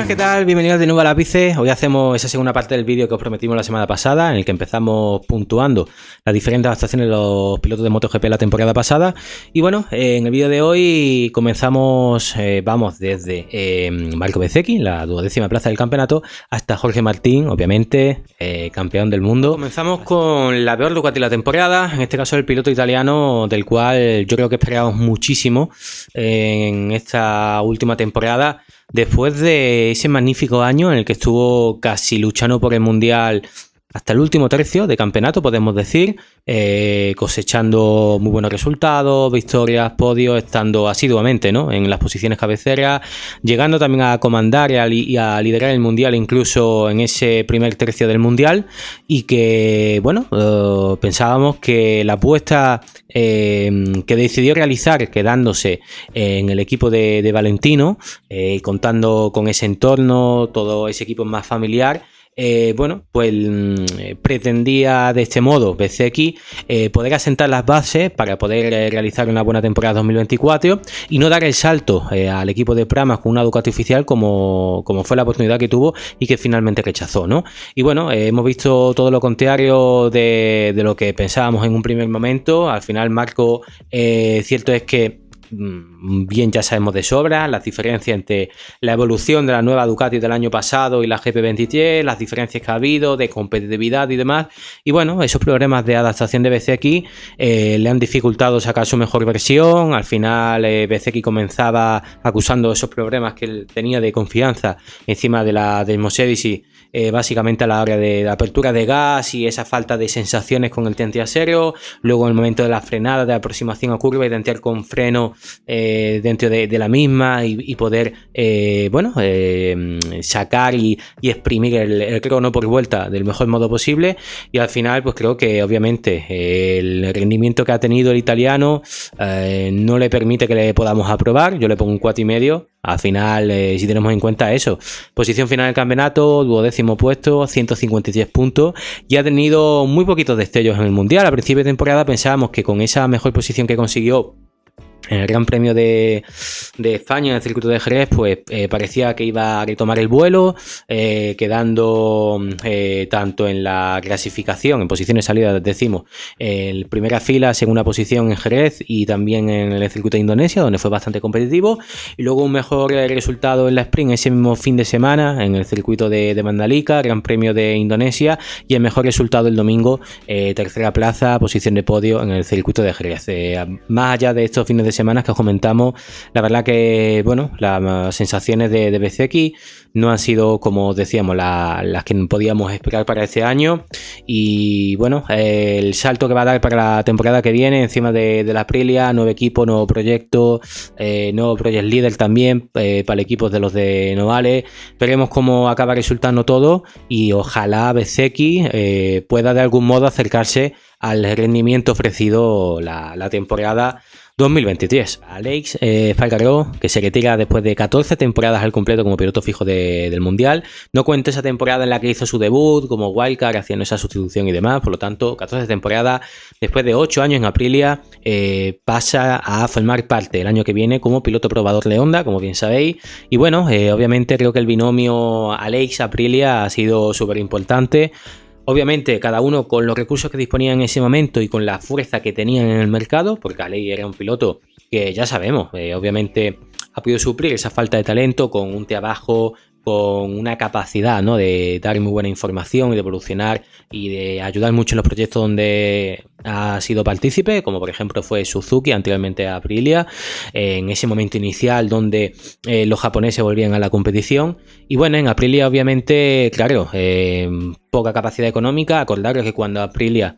¿Qué tal? Bienvenidos de nuevo a Lápices. Hoy hacemos esa segunda parte del vídeo que os prometimos la semana pasada, en el que empezamos puntuando las diferentes adaptaciones de los pilotos de MotoGP la temporada pasada. Y bueno, en el vídeo de hoy comenzamos, vamos desde Marco Bezzecchi, la 12ª plaza del campeonato, hasta Jorge Martín, obviamente, campeón del mundo. Comenzamos con la peor Ducati de la temporada, en este caso el piloto italiano, del cual yo creo que esperábamos muchísimo en esta última temporada. Después de ese magnífico año en el que estuvo casi luchando por el Mundial hasta el último tercio de campeonato, podemos decir, cosechando muy buenos resultados, victorias, podios, estando asiduamente, ¿no?, en las posiciones cabeceras, llegando también a comandar y a liderar el Mundial incluso en ese primer tercio del Mundial, y que, bueno, pensábamos que la apuesta que decidió realizar quedándose en el equipo de Valentino, contando con ese entorno, todo ese equipo más familiar, bueno, pues pretendía de este modo Bezzecchi poder asentar las bases para poder realizar una buena temporada 2024 y no dar el salto al equipo de Pramac con una Ducati oficial como fue la oportunidad que tuvo y que finalmente rechazó, ¿no? Y bueno, hemos visto todo lo contrario de lo que pensábamos en un primer momento. Al final, Marco, cierto es que bien ya sabemos de sobra las diferencias entre la evolución de la nueva Ducati del año pasado y la GP23, las diferencias que ha habido de competitividad y demás, y bueno, esos problemas de adaptación de Bezzecchi le han dificultado sacar su mejor versión. Al final Bezzecchi comenzaba acusando esos problemas que él tenía de confianza encima de la del Mosedici, básicamente a la hora de la apertura de gas y esa falta de sensaciones con el tren trasero, luego en el momento de la frenada, de aproximación a curva, y de entrar con freno dentro de la misma y poder bueno, sacar y exprimir el crono por vuelta del mejor modo posible. Y al final pues creo que obviamente el rendimiento que ha tenido el italiano no le permite que le podamos aprobar. Yo le pongo un 4,5. Al final, si tenemos en cuenta eso, posición final del campeonato, 12º puesto, 153 puntos, y ha tenido muy poquitos destellos en el Mundial. A principio de temporada pensábamos que con esa mejor posición que consiguió en el Gran Premio de España en el circuito de Jerez, pues parecía que iba a retomar el vuelo, quedando tanto en la clasificación, en posiciones salidas, decimos, en primera fila, segunda posición en Jerez, y también en el circuito de Indonesia, donde fue bastante competitivo, y luego un mejor resultado en la sprint ese mismo fin de semana en el circuito de Mandalika, Gran Premio de Indonesia, y el mejor resultado el domingo, tercera plaza, posición de podio en el circuito de Jerez. Más allá de estos fines de semana que os comentamos, la verdad que, bueno, las sensaciones de Bezzecchi no han sido, como decíamos, las que podíamos esperar para este año. Y bueno, el salto que va a dar para la temporada que viene encima de la Aprilia, nuevo equipo, nuevo proyecto, nuevo Project Leader también para el equipo de los de Novale. Veremos cómo acaba resultando todo, y ojalá Bezzecchi pueda de algún modo acercarse al rendimiento ofrecido la temporada 2023. Alex Espargaró, que se retira después de 14 temporadas al completo como piloto fijo del Mundial. No cuenta esa temporada en la que hizo su debut como wildcard, haciendo esa sustitución y demás. Por lo tanto, 14 temporadas, después de 8 años en Aprilia, pasa a formar parte el año que viene como piloto probador de Honda, como bien sabéis. Y bueno, obviamente creo que el binomio Alex-Aprilia ha sido súper importante. Obviamente, cada uno con los recursos que disponía en ese momento y con la fuerza que tenían en el mercado, porque Aleix era un piloto que ya sabemos, obviamente ha podido suplir esa falta de talento con un trabajo, con una capacidad, ¿no?, de dar muy buena información y de evolucionar y de ayudar mucho en los proyectos donde ha sido partícipe, como por ejemplo fue Suzuki, anteriormente Aprilia, en ese momento inicial donde los japoneses volvían a la competición. Y bueno, en Aprilia obviamente, claro, poca capacidad económica. Acordaros que cuando Aprilia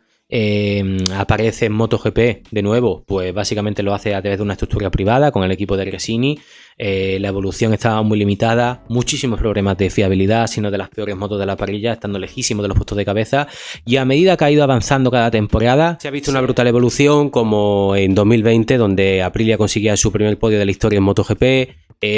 aparece en MotoGP de nuevo, pues básicamente lo hace a través de una estructura privada con el equipo de Gresini. La evolución estaba muy limitada, muchísimos problemas de fiabilidad, sino de las peores motos de la parrilla, estando lejísimos de los puestos de cabeza, y a medida que ha ido avanzando cada temporada se ha visto una brutal evolución, como en 2020, donde Aprilia conseguía su primer podio de la historia en MotoGP.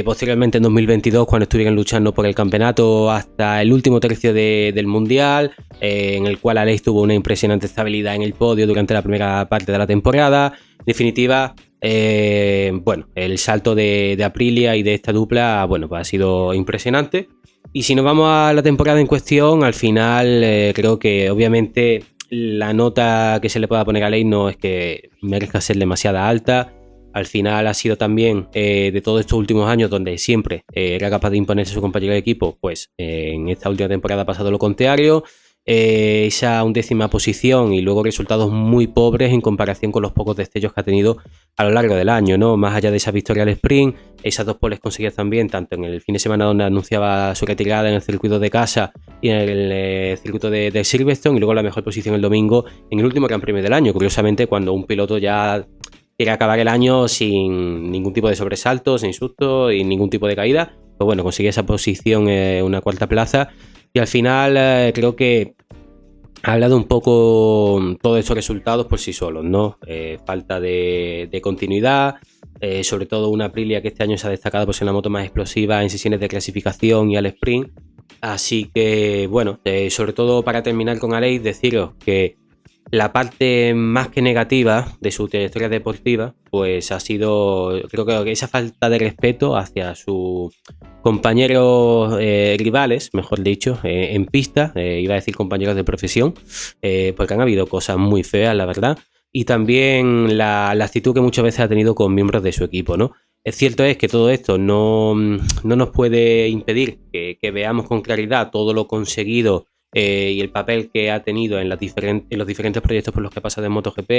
Posteriormente en 2022, cuando estuvieron luchando por el campeonato hasta el último tercio del Mundial, en el cual Alex tuvo una impresionante estabilidad estabilidad en el podio durante la primera parte de la temporada. En definitiva, bueno, el salto de Aprilia y de esta dupla, bueno, pues ha sido impresionante. Y si nos vamos a la temporada en cuestión, al final creo que obviamente la nota que se le pueda poner a Aleix no es que merezca ser demasiado alta. Al final ha sido también de todos estos últimos años donde siempre era capaz de imponerse a su compañero de equipo, pues en esta última temporada ha pasado lo contrario. Esa 11ª posición y luego resultados muy pobres en comparación con los pocos destellos que ha tenido a lo largo del año, ¿no? Más allá de esa victoria al sprint, esas 2 poles conseguidas también, tanto en el fin de semana donde anunciaba su retirada en el circuito de casa y en el circuito de Silverstone, y luego la mejor posición el domingo en el último Gran Premio del año, curiosamente cuando un piloto ya quiere acabar el año sin ningún tipo de sobresalto, sin susto y ningún tipo de caída, pues bueno, consigue esa posición, una 4ª plaza. Y al final creo que ha hablado un poco todos estos resultados por sí solos, ¿no? Falta de continuidad, sobre todo una Aprilia que este año se ha destacado por ser una moto más explosiva en sesiones de clasificación y al sprint. Así que, bueno, sobre todo para terminar con Aleix, deciros que la parte más que negativa de su trayectoria deportiva, pues ha sido, creo que esa falta de respeto hacia sus compañeros rivales, mejor dicho, en pista, iba a decir compañeros de profesión, porque han habido cosas muy feas, la verdad, y también la actitud que muchas veces ha tenido con miembros de su equipo, ¿no? Es cierto es que todo esto no nos puede impedir que veamos con claridad todo lo conseguido y el papel que ha tenido en los diferentes proyectos por los que ha pasado en MotoGP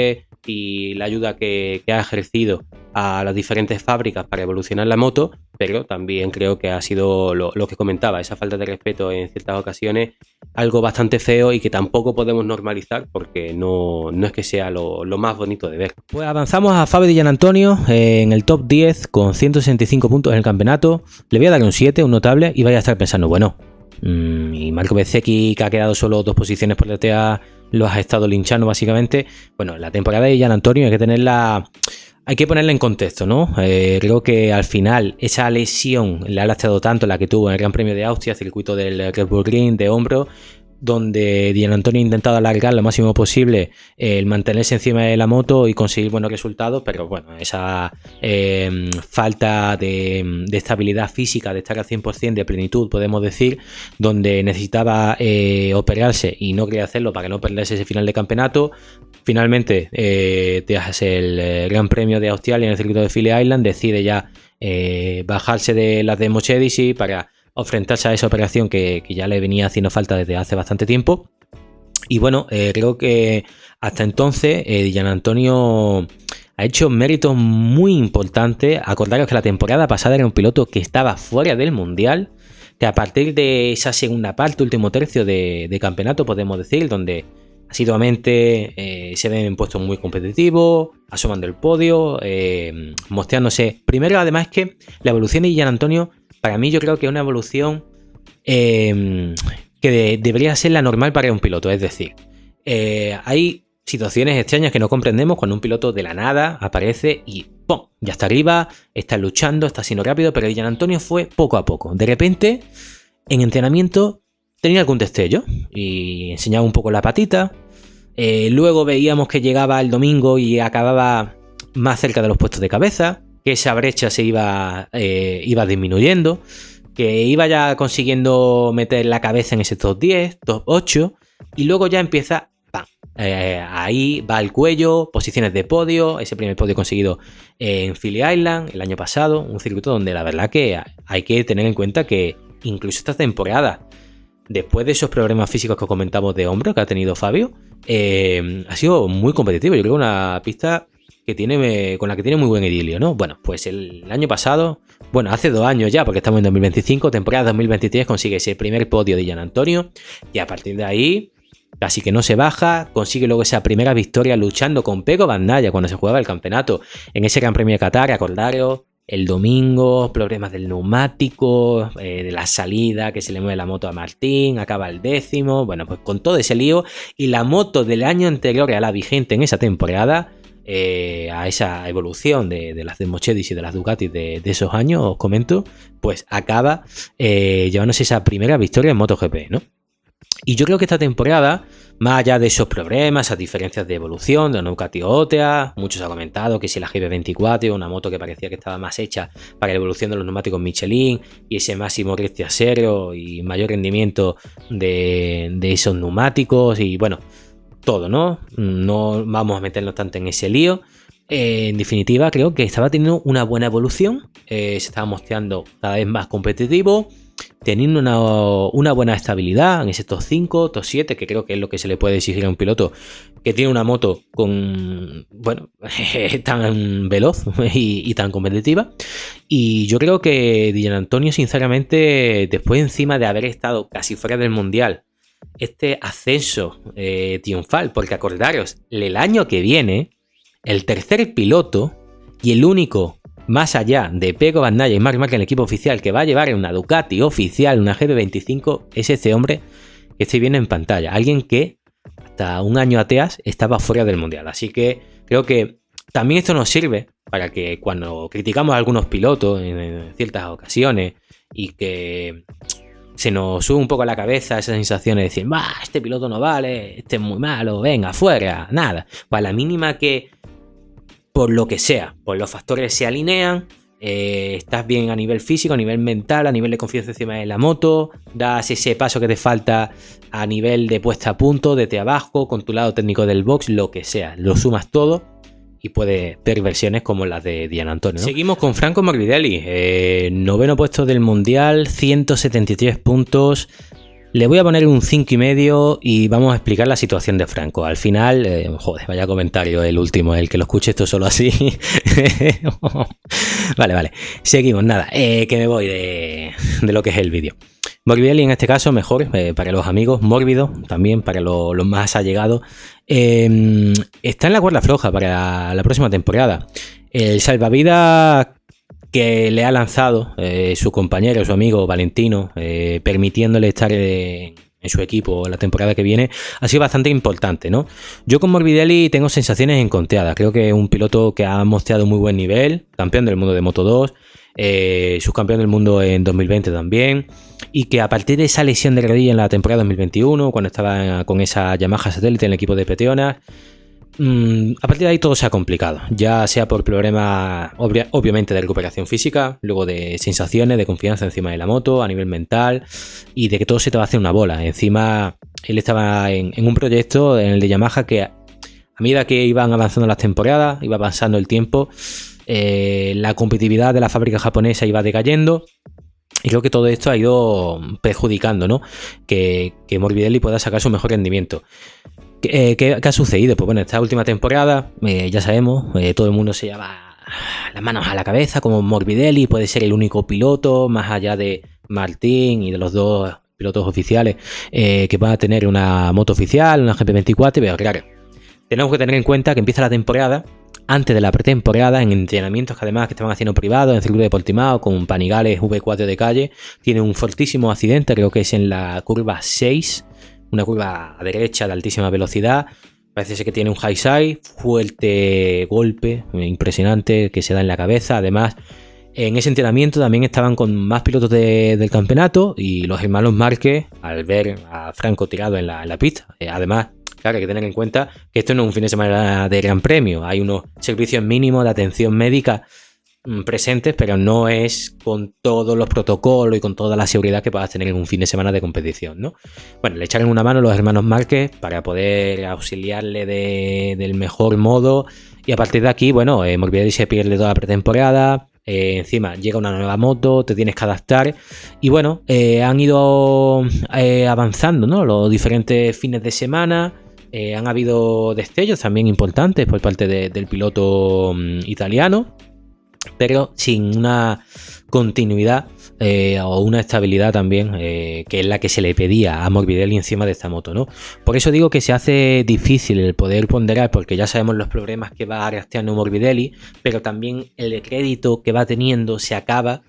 y la ayuda que ha ejercido a las diferentes fábricas para evolucionar la moto, pero también creo que ha sido lo que comentaba, esa falta de respeto en ciertas ocasiones, algo bastante feo y que tampoco podemos normalizar porque no es que sea lo más bonito de ver. Pues avanzamos a Fabio Di Giannantonio en el top 10 con 165 puntos en el campeonato. Le voy a dar un 7, un notable, y vaya a estar pensando, bueno, y Marco Bezzecchi, que ha quedado solo 2 posiciones por detrás, los ha estado linchando básicamente. Bueno, la temporada de Giannantonio hay que ponerla en contexto, ¿no? Creo que al final esa lesión le ha lastrado tanto, la que tuvo en el Gran Premio de Austria, circuito del Red Bull Ring de hombro, donde Di Giannantonio ha intentado alargar lo máximo posible el mantenerse encima de la moto y conseguir buenos resultados, pero bueno, esa falta de estabilidad física, de estar al 100% de plenitud, podemos decir, donde necesitaba operarse y no quería hacerlo para no perderse ese final de campeonato. Finalmente, tras el Gran Premio de Australia en el circuito de Phillip Island, decide ya bajarse de las de Mochedici para enfrentarse a esa operación que ya le venía haciendo falta desde hace bastante tiempo. Y bueno, creo que hasta entonces Di Giannantonio ha hecho méritos muy importantes. Acordaros que la temporada pasada era un piloto que estaba fuera del Mundial, que a partir de esa segunda parte, último tercio de campeonato, podemos decir, donde asiduamente se ven en puestos muy competitivos, asomando el podio, mostrándose. Primero, además, que la evolución de Di Giannantonio, para mí yo creo que es una evolución que debería ser la normal para un piloto. Es decir, hay situaciones extrañas que no comprendemos cuando un piloto de la nada aparece y ¡pum!, ya está arriba, está luchando, está siendo rápido, pero Di Giannantonio fue poco a poco. De repente, en entrenamiento, tenía algún destello y enseñaba un poco la patita. Luego veíamos que llegaba el domingo y acababa más cerca de los puestos de cabeza, que esa brecha se iba disminuyendo, que iba ya consiguiendo meter la cabeza en ese top 10, top 8, y luego ya empieza, ¡pam! Ahí va el cuello, posiciones de podio, ese primer podio conseguido en Phillip Island el año pasado, un circuito donde la verdad que hay que tener en cuenta que incluso esta temporada, después de esos problemas físicos que comentamos de hombro que ha tenido Fabio, ha sido muy competitivo. Yo creo que una pista con la que tiene muy buen idilio, ¿no? Bueno, pues el año pasado, bueno, hace 2 años ya, porque estamos en 2025, temporada 2023, consigue ese primer podio de Giannantonio, y a partir de ahí casi que no se baja, consigue luego esa primera victoria luchando con Pecco Bagnaia cuando se jugaba el campeonato en ese Gran Premio de Qatar. Acordaros, el domingo, problemas del neumático, de la salida, que se le mueve la moto a Martín, acaba el 10º, bueno, pues con todo ese lío, y la moto del año anterior a la vigente en esa temporada, a esa evolución de las de Mochedici y de las Ducati de esos años, os comento, pues acaba llevándose esa primera victoria en MotoGP, ¿no? Y yo creo que esta temporada, más allá de esos problemas, esas diferencias de evolución de la Ducati Otea, muchos han comentado que si la GB24, una moto que parecía que estaba más hecha para la evolución de los neumáticos Michelin y ese máximo restia cero y mayor rendimiento de esos neumáticos y bueno, todo, ¿no? No vamos a meternos tanto en ese lío. En definitiva, creo que estaba teniendo una buena evolución, se estaba mostrando cada vez más competitivo, teniendo una buena estabilidad en ese top 5, top 7, que creo que es lo que se le puede exigir a un piloto que tiene una moto con, bueno, tan veloz y tan competitiva. Y yo creo que Gianantonio, sinceramente, después encima de haber estado casi fuera del Mundial, este ascenso triunfal, porque acordaros, el año que viene, el tercer piloto y el único más allá de Pecco Bagnaia y Marc Márquez en el equipo oficial que va a llevar una Ducati oficial, una GB25, es este hombre que estoy viendo en pantalla. Alguien que hasta un año atrás estaba fuera del Mundial. Así que creo que también esto nos sirve para que cuando criticamos a algunos pilotos en ciertas ocasiones y que se nos sube un poco a la cabeza esa sensación de decir, este piloto no vale, este es muy malo, venga, fuera, nada. Pues a la mínima que por lo que sea, pues los factores se alinean, estás bien a nivel físico, a nivel mental, a nivel de confianza encima de la moto, das ese paso que te falta a nivel de puesta a punto, de trabajo, con tu lado técnico del box, lo que sea, lo sumas todo y puedes ver versiones como las de Gianantonio, ¿no? Seguimos con Franco Morbidelli, noveno puesto del Mundial, 173 puntos. Le voy a poner un 5,5 y vamos a explicar la situación de Franco. Al final, joder, vaya comentario el último, el que lo escuche esto solo así. Vale. Seguimos, nada, que me voy de lo que es el vídeo. Morbidelli en este caso, mejor para los amigos, mórbido también para los más allegados. Está en la cuerda floja para la próxima temporada. El salvavidas que le ha lanzado su compañero, su amigo Valentino, permitiéndole estar en su equipo la temporada que viene, ha sido bastante importante, ¿no? Yo con Morbidelli tengo sensaciones encontradas. Creo que es un piloto que ha mostrado muy buen nivel, campeón del mundo de Moto 2, subcampeón del mundo en 2020 también, y que a partir de esa lesión de rodilla en la temporada 2021, cuando estaba con esa Yamaha satélite en el equipo de Petronas, a partir de ahí todo se ha complicado, ya sea por problemas obviamente de recuperación física, luego de sensaciones, de confianza encima de la moto, a nivel mental y de que todo se te va a hacer una bola. Encima él estaba en un proyecto en el de Yamaha que a medida que iban avanzando las temporadas, iba avanzando el tiempo, la competitividad de la fábrica japonesa iba decayendo. Y creo que todo esto ha ido perjudicando, ¿no? Que Morbidelli pueda sacar su mejor rendimiento. ¿Qué ha sucedido? Pues bueno, esta última temporada, ya sabemos, todo el mundo se lleva las manos a la cabeza, como Morbidelli puede ser el único piloto, más allá de Martín y de los dos pilotos oficiales, que va a tener una moto oficial, una GP24, pero claro, tenemos que tener en cuenta que empieza la temporada antes de la pretemporada, en entrenamientos que además que estaban haciendo privados en el circuito de Portimao con Panigales V4 de calle, tiene un fortísimo accidente, creo que es en la curva 6, una curva a derecha de altísima velocidad. Parece ser que tiene un high side, fuerte golpe, impresionante, que se da en la cabeza. Además, en ese entrenamiento también estaban con más pilotos del campeonato y los hermanos Márquez, al ver a Franco tirado en la pista. Además, claro, hay que tener en cuenta que esto no es un fin de semana de gran premio. Hay unos servicios mínimos de atención médica presentes, pero no es con todos los protocolos y con toda la seguridad que puedas tener en un fin de semana de competición, ¿no? Bueno, le echaron una mano los hermanos Márquez para poder auxiliarle del mejor modo y a partir de aquí, bueno, Morbidelli se pierde toda la pretemporada, encima llega una nueva moto, te tienes que adaptar y bueno, han ido avanzando, ¿no? Los diferentes fines de semana. Han habido destellos también importantes por parte del piloto italiano, pero sin una continuidad o una estabilidad también que es la que se le pedía a Morbidelli encima de esta moto, ¿no? Por eso digo que se hace difícil el poder ponderar, porque ya sabemos los problemas que va arrastrando Morbidelli, pero también el crédito que va teniendo se va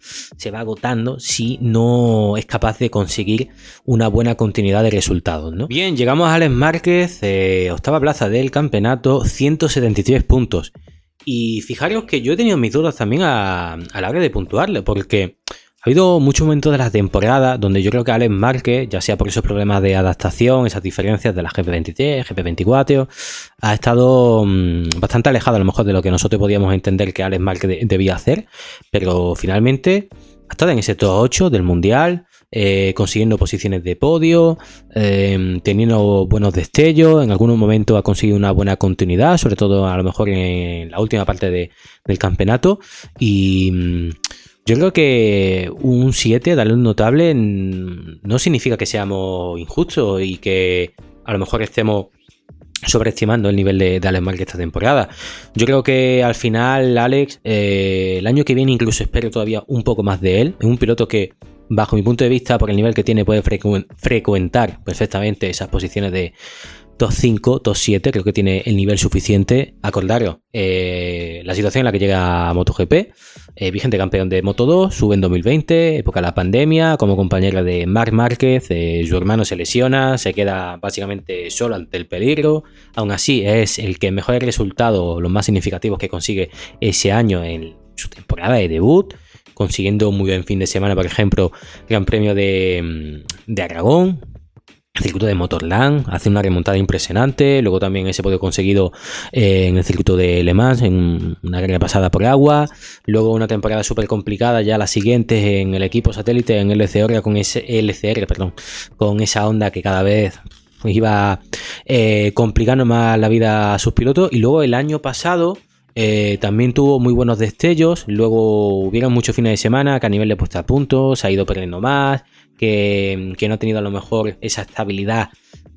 agotando si no es capaz de conseguir una buena continuidad de resultados, ¿no? Bien, llegamos a Alex Márquez, octava plaza del campeonato, 173 puntos. Y fijaros que yo he tenido mis dudas también a la hora de puntuarle, porque Ha habido muchos momentos de la temporada donde yo creo que Alex Márquez, ya sea por esos problemas de adaptación, esas diferencias de la GP23, GP24, ha estado bastante alejado a lo mejor de lo que nosotros podíamos entender que Alex Márquez debía hacer, pero finalmente ha estado en ese top 8 del Mundial, consiguiendo posiciones de podio, teniendo buenos destellos, en algunos momentos ha conseguido una buena continuidad, sobre todo a lo mejor en la última parte del campeonato, y yo creo que un 7, darle un notable, no significa que seamos injustos y que a lo mejor estemos sobreestimando el nivel de Alex Márquez esta temporada. Yo creo que al final Alex, el año que viene incluso espero todavía un poco más de él. Es un piloto que, bajo mi punto de vista, por el nivel que tiene, puede frecuentar perfectamente esas posiciones de top 5, top 7, creo que tiene el nivel suficiente. Acordaros, la situación en la que llega a MotoGP, vigente campeón de Moto2, sube en 2020, época de la pandemia, como compañera de Marc Márquez, su hermano se lesiona, se queda básicamente solo ante el peligro. Aún así es el que mejores resultados, los más significativos que consigue ese año en su temporada de debut, consiguiendo un muy buen fin de semana, por ejemplo, Gran Premio de Aragón, circuito de Motorland, hace una remontada impresionante. Luego también ese podio conseguido en el circuito de Le Mans, en una carrera pasada por agua. Luego una temporada súper complicada ya la siguiente en el equipo satélite, en LCR, con esa Honda que cada vez iba complicando más la vida a sus pilotos. Y luego el año pasado también tuvo muy buenos destellos. Luego hubieron muchos fines de semana que a nivel de puesta a punto se ha ido perdiendo más, que no ha tenido a lo mejor esa estabilidad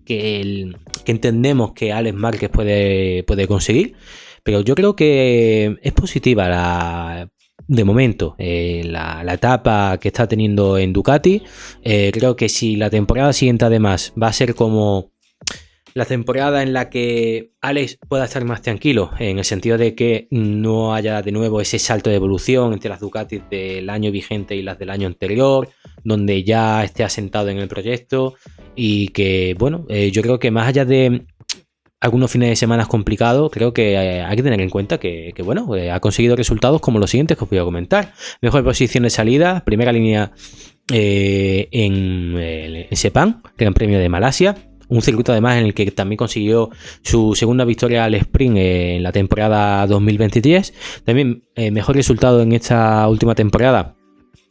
que entendemos que Alex Márquez puede conseguir. Pero yo creo que es positiva de momento la etapa que está teniendo en Ducati. Creo que si la temporada siguiente además va a ser como la temporada en la que Alex pueda estar más tranquilo, en el sentido de que no haya de nuevo ese salto de evolución entre las Ducatis del año vigente y las del año anterior, donde ya esté asentado en el proyecto, y que, bueno, yo creo que más allá de algunos fines de semana complicados, creo que hay que tener en cuenta que bueno, ha conseguido resultados como los siguientes que os voy a comentar. Mejor posición de salida, primera línea en Sepang, Gran Premio de Malasia. Un circuito además en el que también consiguió su segunda victoria al sprint en la temporada 2023. También mejor resultado en esta última temporada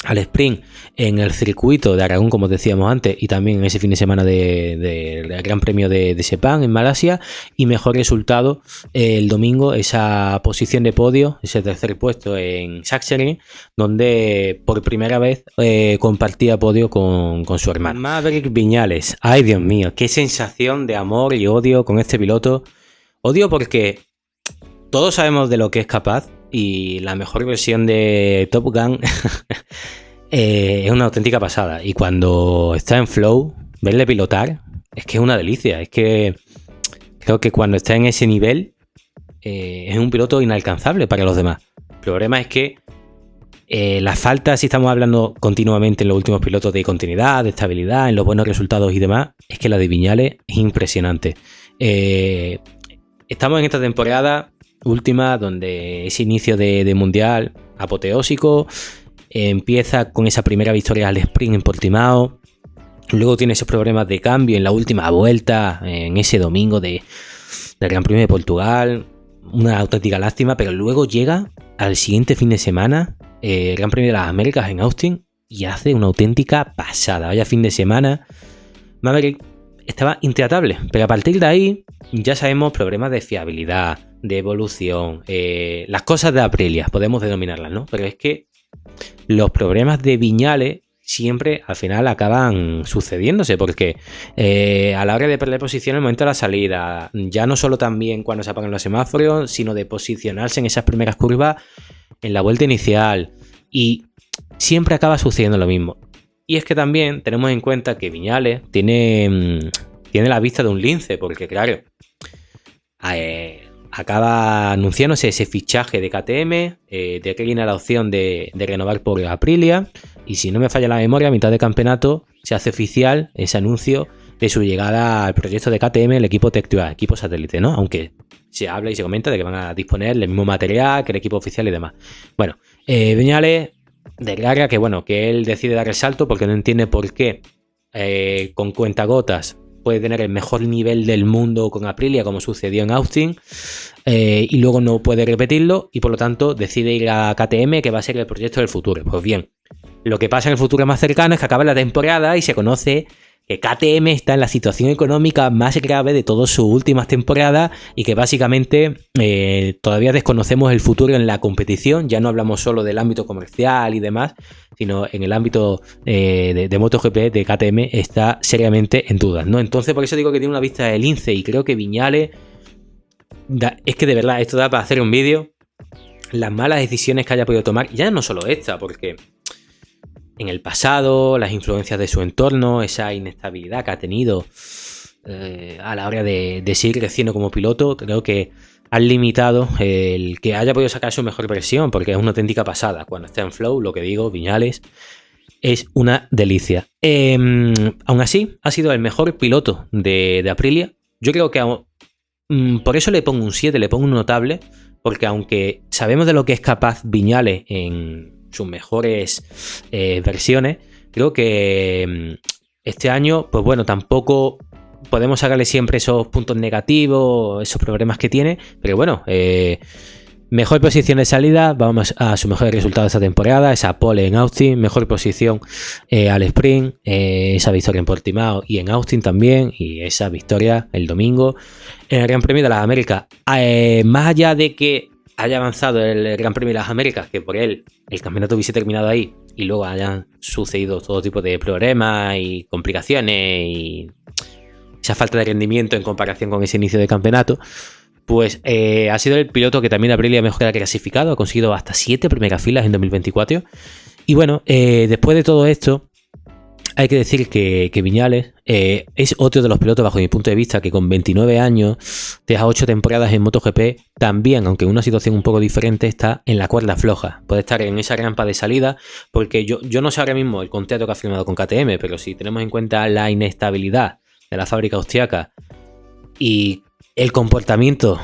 al sprint en el circuito de Aragón, como decíamos antes, y también en ese fin de semana del Gran Premio de Sepang en Malasia. Y mejor resultado el domingo, esa posición de podio, ese tercer puesto en Sachsenring, donde por primera vez compartía podio con su hermano Maverick Viñales. Ay, Dios mío, qué sensación de amor y odio con este piloto. Odio porque todos sabemos de lo que es capaz, y la mejor versión de Top Gun es una auténtica pasada. Y cuando está en flow, verle pilotar es que es una delicia. Es que creo que cuando está en ese nivel es un piloto inalcanzable para los demás. El problema es que la falta, si estamos hablando continuamente en los últimos pilotos de continuidad, de estabilidad, en los buenos resultados y demás, es que la de Viñales es impresionante. Estamos en esta temporada última donde ese inicio de mundial apoteósico, empieza con esa primera victoria al sprint en Portimao, luego tiene esos problemas de cambio en la última vuelta en ese domingo del Gran Premio de Portugal, una auténtica lástima. Pero luego llega al siguiente fin de semana, Gran Premio de las Américas en Austin, y hace una auténtica pasada. Vaya fin de semana. Maverick estaba intratable, pero a partir de ahí ya sabemos problemas de fiabilidad, de evolución, las cosas de Aprilia, podemos denominarlas, ¿no? Pero es que los problemas de Viñales siempre al final acaban sucediéndose, porque a la hora de perder posición en el momento de la salida, ya no solo también cuando se apagan los semáforos, sino de posicionarse en esas primeras curvas en la vuelta inicial, y siempre acaba sucediendo lo mismo. Y es que también tenemos en cuenta que Viñales tiene la vista de un lince, porque claro, acaba anunciándose ese fichaje de KTM, declina la opción de renovar por Aprilia, y si no me falla la memoria, a mitad de campeonato se hace oficial ese anuncio de su llegada al proyecto de KTM, el equipo Tech2A, equipo satélite, ¿no? Aunque se habla y se comenta de que van a disponer del mismo material que el equipo oficial y demás. Bueno, Viñales declara que, bueno, que él decide dar el salto porque no entiende por qué con cuentagotas puede tener el mejor nivel del mundo con Aprilia, como sucedió en Austin, y luego no puede repetirlo, y por lo tanto decide ir a KTM, que va a ser el proyecto del futuro. Pues bien, lo que pasa en el futuro más cercano es que acaba la temporada y se conoce que KTM está en la situación económica más grave de todas sus últimas temporadas y que básicamente todavía desconocemos el futuro en la competición. Ya no hablamos solo del ámbito comercial y demás, sino en el ámbito de MotoGP de KTM está seriamente en dudas, ¿no? Entonces por eso digo que tiene una vista de lince, y creo que Viñales es que de verdad esto da para hacer un vídeo. Las malas decisiones que haya podido tomar, ya no solo esta, porque en el pasado, las influencias de su entorno, esa inestabilidad que ha tenido a la hora de seguir creciendo como piloto, creo que han limitado el que haya podido sacar su mejor versión, porque es una auténtica pasada. Cuando está en flow, lo que digo, Viñales es una delicia. Aún así, ha sido el mejor piloto de Aprilia. Yo creo que por eso le pongo un 7, le pongo un notable, porque aunque sabemos de lo que es capaz Viñales en sus mejores versiones, creo que este año, pues bueno, tampoco podemos sacarle siempre esos puntos negativos, esos problemas que tiene, pero bueno, mejor posición de salida, vamos a su mejor resultado de esta temporada, esa pole en Austin, mejor posición al sprint, esa victoria en Portimao y en Austin también, y esa victoria el domingo en el Gran Premio de las Américas. Más allá de que haya avanzado el Gran Premio de las Américas, que por él el campeonato hubiese terminado ahí y luego hayan sucedido todo tipo de problemas y complicaciones y esa falta de rendimiento en comparación con ese inicio de campeonato, pues ha sido el piloto que también Aprilia mejor ha clasificado, ha conseguido hasta 7 primeras filas en 2024. Y bueno, después de todo esto, hay que decir que Viñales es otro de los pilotos, bajo mi punto de vista, que con 29 años, deja 8 temporadas en MotoGP, también, aunque en una situación un poco diferente, está en la cuerda floja. Puede estar en esa rampa de salida, porque yo no sé ahora mismo el contrato que ha firmado con KTM, pero si tenemos en cuenta la inestabilidad de la fábrica austriaca y el comportamiento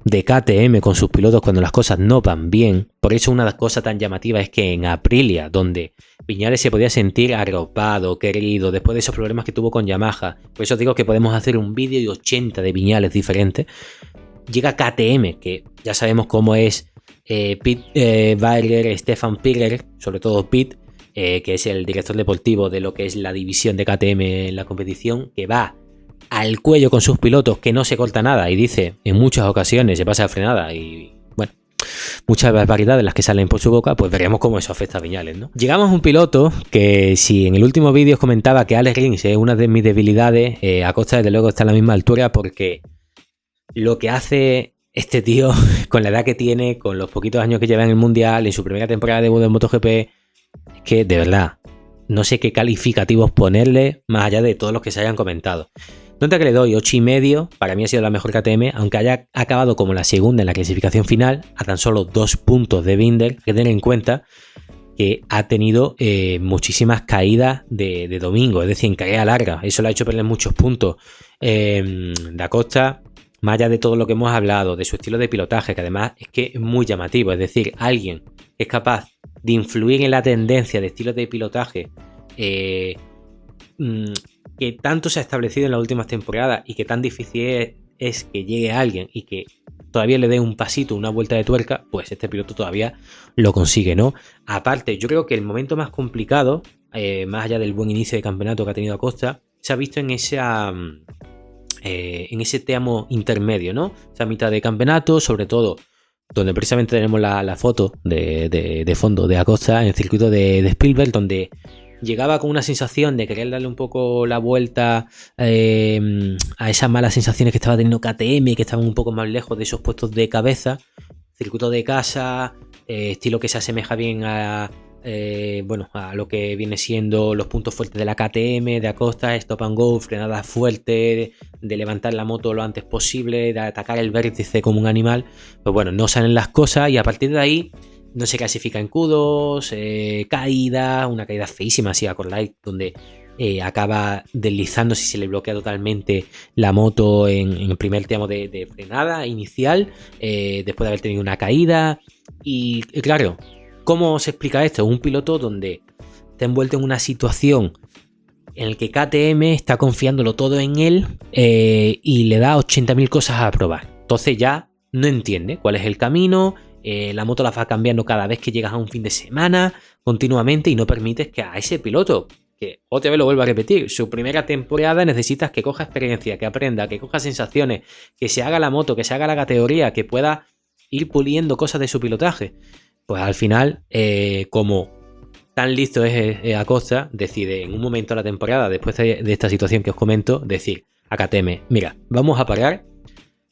de KTM con sus pilotos cuando las cosas no van bien, por eso una de las cosas tan llamativas es que en Aprilia, donde Viñales se podía sentir arropado, querido, después de esos problemas que tuvo con Yamaha, por eso digo que podemos hacer un vídeo de 80 de Viñales diferentes, llega KTM, que ya sabemos cómo es Pete Weiler, Stefan Pilger, sobre todo Pete, que es el director deportivo de lo que es la división de KTM en la competición, que va al cuello con sus pilotos, que no se corta nada, y dice en muchas ocasiones se pasa a frenada y bueno, muchas barbaridades las que salen por su boca, pues veremos cómo eso afecta a Viñales, ¿no? Llegamos a un piloto que, si en el último vídeo os comentaba que Alex Rins es una de mis debilidades, Acosta desde luego está a la misma altura, porque lo que hace este tío con la edad que tiene, con los poquitos años que lleva en el Mundial, en su primera temporada de debut en MotoGP, es que de verdad no sé qué calificativos ponerle más allá de todos los que se hayan comentado. Nota que le doy 8,5, para mí ha sido la mejor KTM, aunque haya acabado como la segunda en la clasificación final, a tan solo 2 puntos de Binder. Hay que tener en cuenta que ha tenido muchísimas caídas de domingo, es decir, en caída larga, eso le ha hecho perder muchos puntos. Da Costa, más allá de todo lo que hemos hablado, de su estilo de pilotaje, que además es que es muy llamativo, es decir, alguien que es capaz de influir en la tendencia de estilo de pilotaje que tanto se ha establecido en las últimas temporadas y que tan difícil es que llegue alguien y que todavía le dé un pasito, una vuelta de tuerca, pues este piloto todavía lo consigue, ¿no? Aparte, yo creo que el momento más complicado, más allá del buen inicio de campeonato que ha tenido Acosta, se ha visto en ese tramo intermedio, ¿no? Esa mitad de campeonato, sobre todo donde precisamente tenemos la foto de fondo de Acosta en el circuito de Spielberg, donde llegaba con una sensación de querer darle un poco la vuelta a esas malas sensaciones que estaba teniendo KTM, que estaban un poco más lejos de esos puestos de cabeza. Circuito de casa, estilo que se asemeja bien a lo que viene siendo los puntos fuertes de la KTM, de Acosta, stop and go, frenada fuerte, de levantar la moto lo antes posible, de atacar el vértice como un animal. Pues bueno, no salen las cosas y a partir de ahí no se clasifica en Q2, caída, una caída feísima así a Corlight, donde acaba deslizándose y se le bloquea totalmente la moto en el primer tramo de frenada inicial, después de haber tenido una caída. Y claro, ¿Cómo se explica esto? Un piloto donde está envuelto en una situación en la que KTM está confiándolo todo en él y le da 80.000 cosas a probar. Entonces ya no entiende cuál es el camino, la moto la va cambiando cada vez que llegas a un fin de semana continuamente y no permites que a ese piloto, que otra vez lo vuelvo a repetir, su primera temporada necesitas que coja experiencia, que aprenda, que coja sensaciones, que se haga la moto, que se haga la categoría, que pueda ir puliendo cosas de su pilotaje. Pues al final, como tan listo es Acosta, decide en un momento de la temporada, después de esta situación que os comento, decir a KTM, mira, vamos a parar,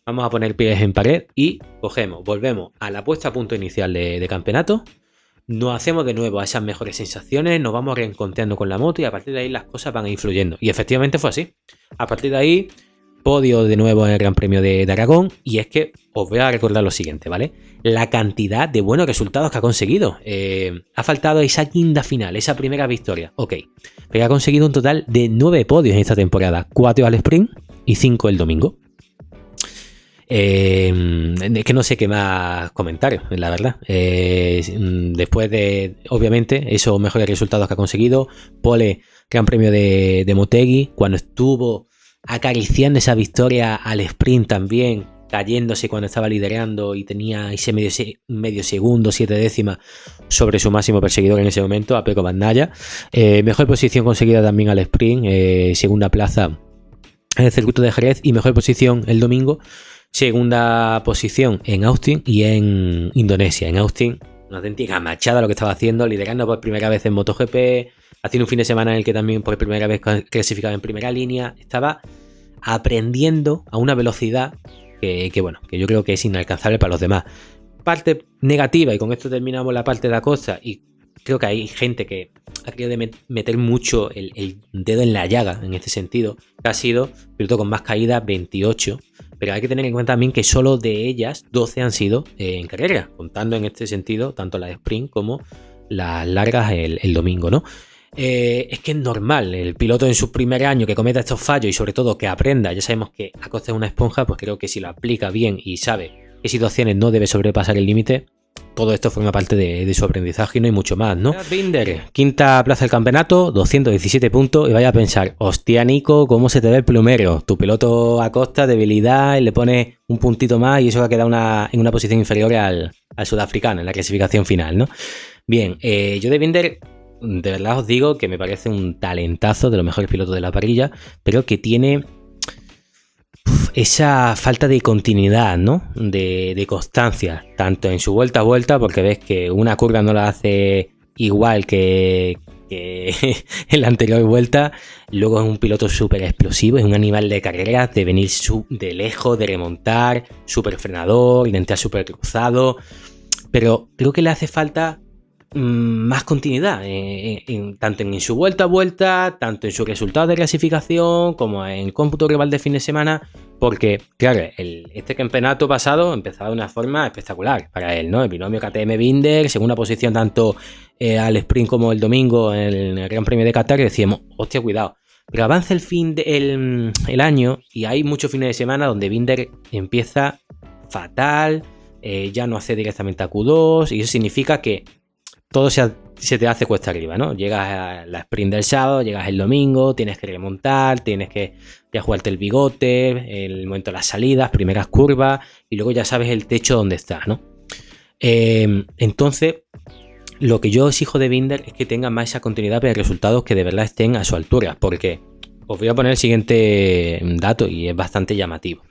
vamos a poner pies en pared y volvemos a la puesta a punto inicial de campeonato, nos hacemos de nuevo a esas mejores sensaciones, nos vamos reencontrando con la moto y a partir de ahí las cosas van influyendo. Y efectivamente fue así. A partir de ahí, podio de nuevo en el Gran Premio de Aragón. Y es que os voy a recordar lo siguiente, ¿vale? La cantidad de buenos resultados que ha conseguido. Ha faltado esa quinta final, esa primera victoria. Ok, pero ha conseguido un total de 9 podios en esta temporada. 4 al sprint y 5 el domingo. Es que no sé qué más comentario, la verdad. Después de, obviamente, esos mejores resultados que ha conseguido, pole Gran Premio de Motegi, cuando estuvo acariciando esa victoria al sprint también, cayéndose cuando estaba liderando y tenía ese medio segundo, 7 décimas sobre su máximo perseguidor en ese momento, a Pecco Bagnaia. Mejor posición conseguida también al sprint, segunda plaza en el circuito de Jerez y mejor posición el domingo. Segunda posición en Austin y en Indonesia. En Austin, una auténtica machada lo que estaba haciendo, liderando por primera vez en MotoGP, haciendo un fin de semana en el que también por primera vez clasificaba en primera línea. Estaba aprendiendo a una velocidad que yo creo que es inalcanzable para los demás. Parte negativa, y con esto terminamos la parte de Acosta, y creo que hay gente que ha querido meter mucho el dedo en la llaga en este sentido, que ha sido piloto con más caídas, 28. Pero hay que tener en cuenta también que solo de ellas 12 han sido en carrera, contando en este sentido tanto las sprint como las largas el domingo, ¿no? Es que es normal, el piloto en su primer año que cometa estos fallos y sobre todo que aprenda, ya sabemos que Acosta es una esponja, pues creo que si lo aplica bien y sabe qué situaciones no debe sobrepasar el límite, todo esto forma parte de su aprendizaje y no hay mucho más, ¿no? Binder, quinta plaza del campeonato, 217 puntos y vaya a pensar, hostia Nico, ¿cómo se te ve el plumero? Tu piloto Acosta, debilidad, y le pone un puntito más y eso va a quedar en una posición inferior al sudafricano en la clasificación final, ¿no? Bien, yo de Binder, de verdad os digo que me parece un talentazo, de los mejores pilotos de la parrilla, pero que tiene esa falta de continuidad, ¿no? De constancia, tanto en su vuelta a vuelta, porque ves que una curva no la hace igual que en la anterior vuelta. Luego es un piloto súper explosivo, es un animal de carrera, de venir de lejos, de remontar, súper frenador, de entrar súper cruzado, pero creo que le hace falta más continuidad, tanto en su vuelta a vuelta, tanto en su resultado de clasificación, como en cómputo global de fin de semana, porque, claro, este campeonato pasado empezaba de una forma espectacular para él, ¿no? El binomio KTM-Binder, segunda posición tanto al sprint como el domingo en el Gran Premio de Qatar, y decíamos, hostia, cuidado. Pero avanza el año y hay muchos fines de semana donde Binder empieza fatal, ya no hace directamente a Q2, y eso significa que todo se te hace cuesta arriba, ¿no? Llegas a la sprint del sábado, llegas el domingo, tienes que remontar, tienes que ya jugarte el bigote, el momento de las salidas, primeras curvas, y luego ya sabes el techo donde está, ¿no? Entonces, lo que yo exijo de Binder es que tenga más esa continuidad de resultados que de verdad estén a su altura, porque os voy a poner el siguiente dato y es bastante llamativo.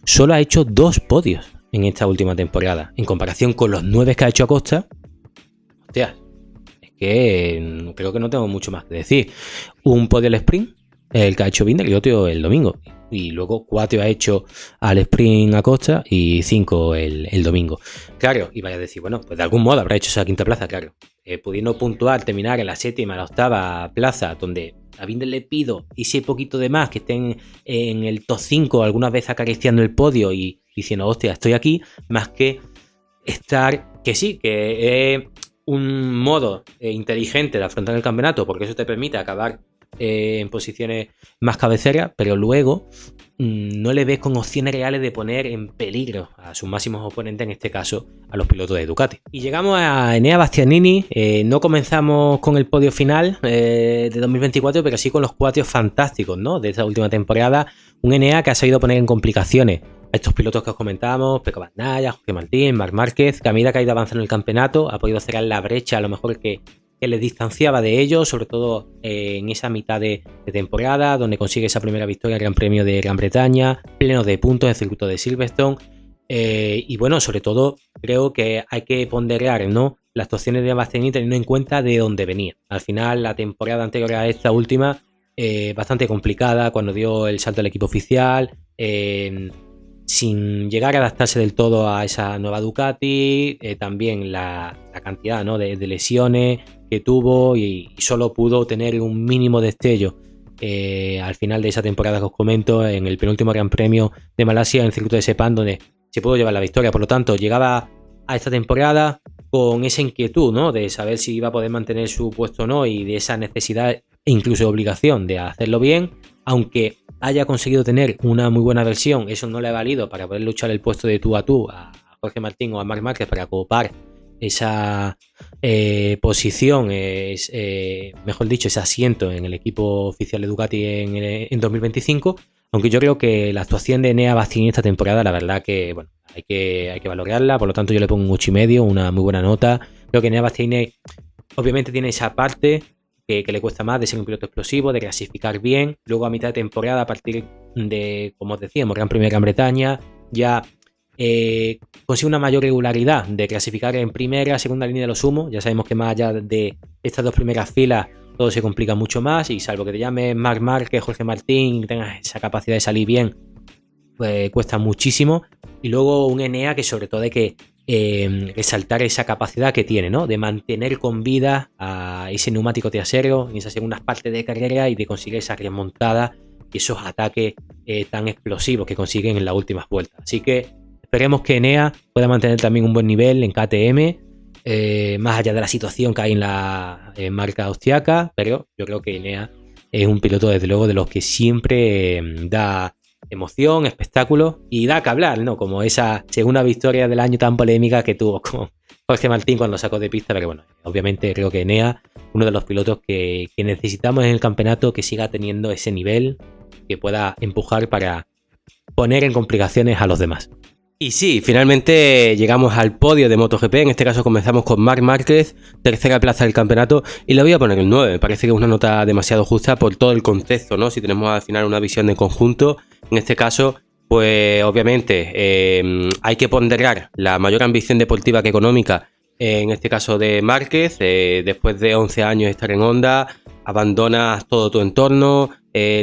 Solo ha hecho 2 podios en esta última temporada, en comparación con los 9 que ha hecho Acosta. Hostia, es que creo que no tengo mucho más que decir. Un podio al sprint, el que ha hecho Binder, y otro el domingo. Y luego 4 ha hecho al sprint Acosta y 5 el domingo. Claro, y vaya a decir, bueno, pues de algún modo habrá hecho esa quinta plaza, claro. Pudiendo puntuar, terminar en la séptima, la octava plaza, donde a Binder le pido ese poquito de más, que estén en el top 5, algunas veces acariciando el podio y diciendo, hostia, estoy aquí, más que estar, que sí, que un modo inteligente de afrontar el campeonato, porque eso te permite acabar en posiciones más cabeceras, pero luego no le ves con opciones reales de poner en peligro a sus máximos oponentes, en este caso a los pilotos de Ducati. Y llegamos a Enea Bastianini. No comenzamos con el podio final de 2024, pero sí con los cuatro fantásticos, ¿no?, de esta última temporada. Un Enea que ha sabido poner en complicaciones a estos pilotos que os comentábamos: Pecco Bagnaia, Jorge Martín, Marc Márquez, que a medida que ha ido avanzando en el campeonato ha podido cerrar la brecha a lo mejor que les distanciaba de ellos, sobre todo en esa mitad de temporada, donde consigue esa primera victoria en el Gran Premio de Gran Bretaña, pleno de puntos en el circuito de Silverstone. Y bueno, sobre todo creo que hay que ponderar, ¿no?, las actuaciones de Bastianini teniendo en cuenta de dónde venía. Al final, la temporada anterior a esta última, bastante complicada, cuando dio el salto al equipo oficial, sin llegar a adaptarse del todo a esa nueva Ducati, también la cantidad, ¿no?, de lesiones que tuvo, y solo pudo tener un mínimo destello al final de esa temporada que os comento, en el penúltimo Gran Premio de Malasia en el circuito de Sepang, donde se pudo llevar la victoria. Por lo tanto, llegaba a esta temporada con esa inquietud, ¿no?, de saber si iba a poder mantener su puesto o no, y de esa necesidad e incluso obligación de hacerlo bien. Aunque haya conseguido tener una muy buena versión, eso no le ha valido para poder luchar el puesto de tú a tú a Jorge Martín o a Marc Márquez para ocupar esa posición, mejor dicho, ese asiento en el equipo oficial de Ducati en 2025. Aunque yo creo que la actuación de Enea Bastianini esta temporada, la verdad que bueno, hay que valorarla. Por lo tanto, yo le pongo un 8,5, una muy buena nota. Creo que Enea Bastianini obviamente tiene esa parte que le cuesta más, de ser un piloto explosivo, de clasificar bien. Luego a mitad de temporada, a partir de, como os decíamos, Gran Premio de Gran Bretaña, ya consigue una mayor regularidad de clasificar en primera, segunda línea de los humos. Ya sabemos que más allá de estas dos primeras filas todo se complica mucho más, y salvo que te llames Marc Márquez, Jorge Martín, tengas esa capacidad de salir bien, pues cuesta muchísimo. Y luego un Enea que sobre todo hay que resaltar esa capacidad que tiene, ¿no?, de mantener con vida a ese neumático trasero en esas segundas partes de carrera y de conseguir esa remontada y esos ataques tan explosivos que consiguen en las últimas vueltas. Así que esperemos que Enea pueda mantener también un buen nivel en KTM, más allá de la situación que hay en la marca austriaca, pero yo creo que Enea es un piloto, desde luego, de los que siempre da emoción, espectáculo y da que hablar, ¿no?, como esa segunda victoria del año tan polémica que tuvo con Jorge Martín cuando sacó de pista. Pero bueno, obviamente creo que Enea, uno de los pilotos que necesitamos en el campeonato, que siga teniendo ese nivel, que pueda empujar para poner en complicaciones a los demás. Y sí, finalmente llegamos al podio de MotoGP. En este caso comenzamos con Marc Márquez, tercera plaza del campeonato, y le voy a poner el 9. Me parece que es una nota demasiado justa por todo el contexto, ¿no? Si tenemos al final una visión de conjunto, en este caso, pues obviamente hay que ponderar la mayor ambición deportiva que económica, en este caso de Márquez. Después de 11 años de estar en Honda, abandonas todo tu entorno,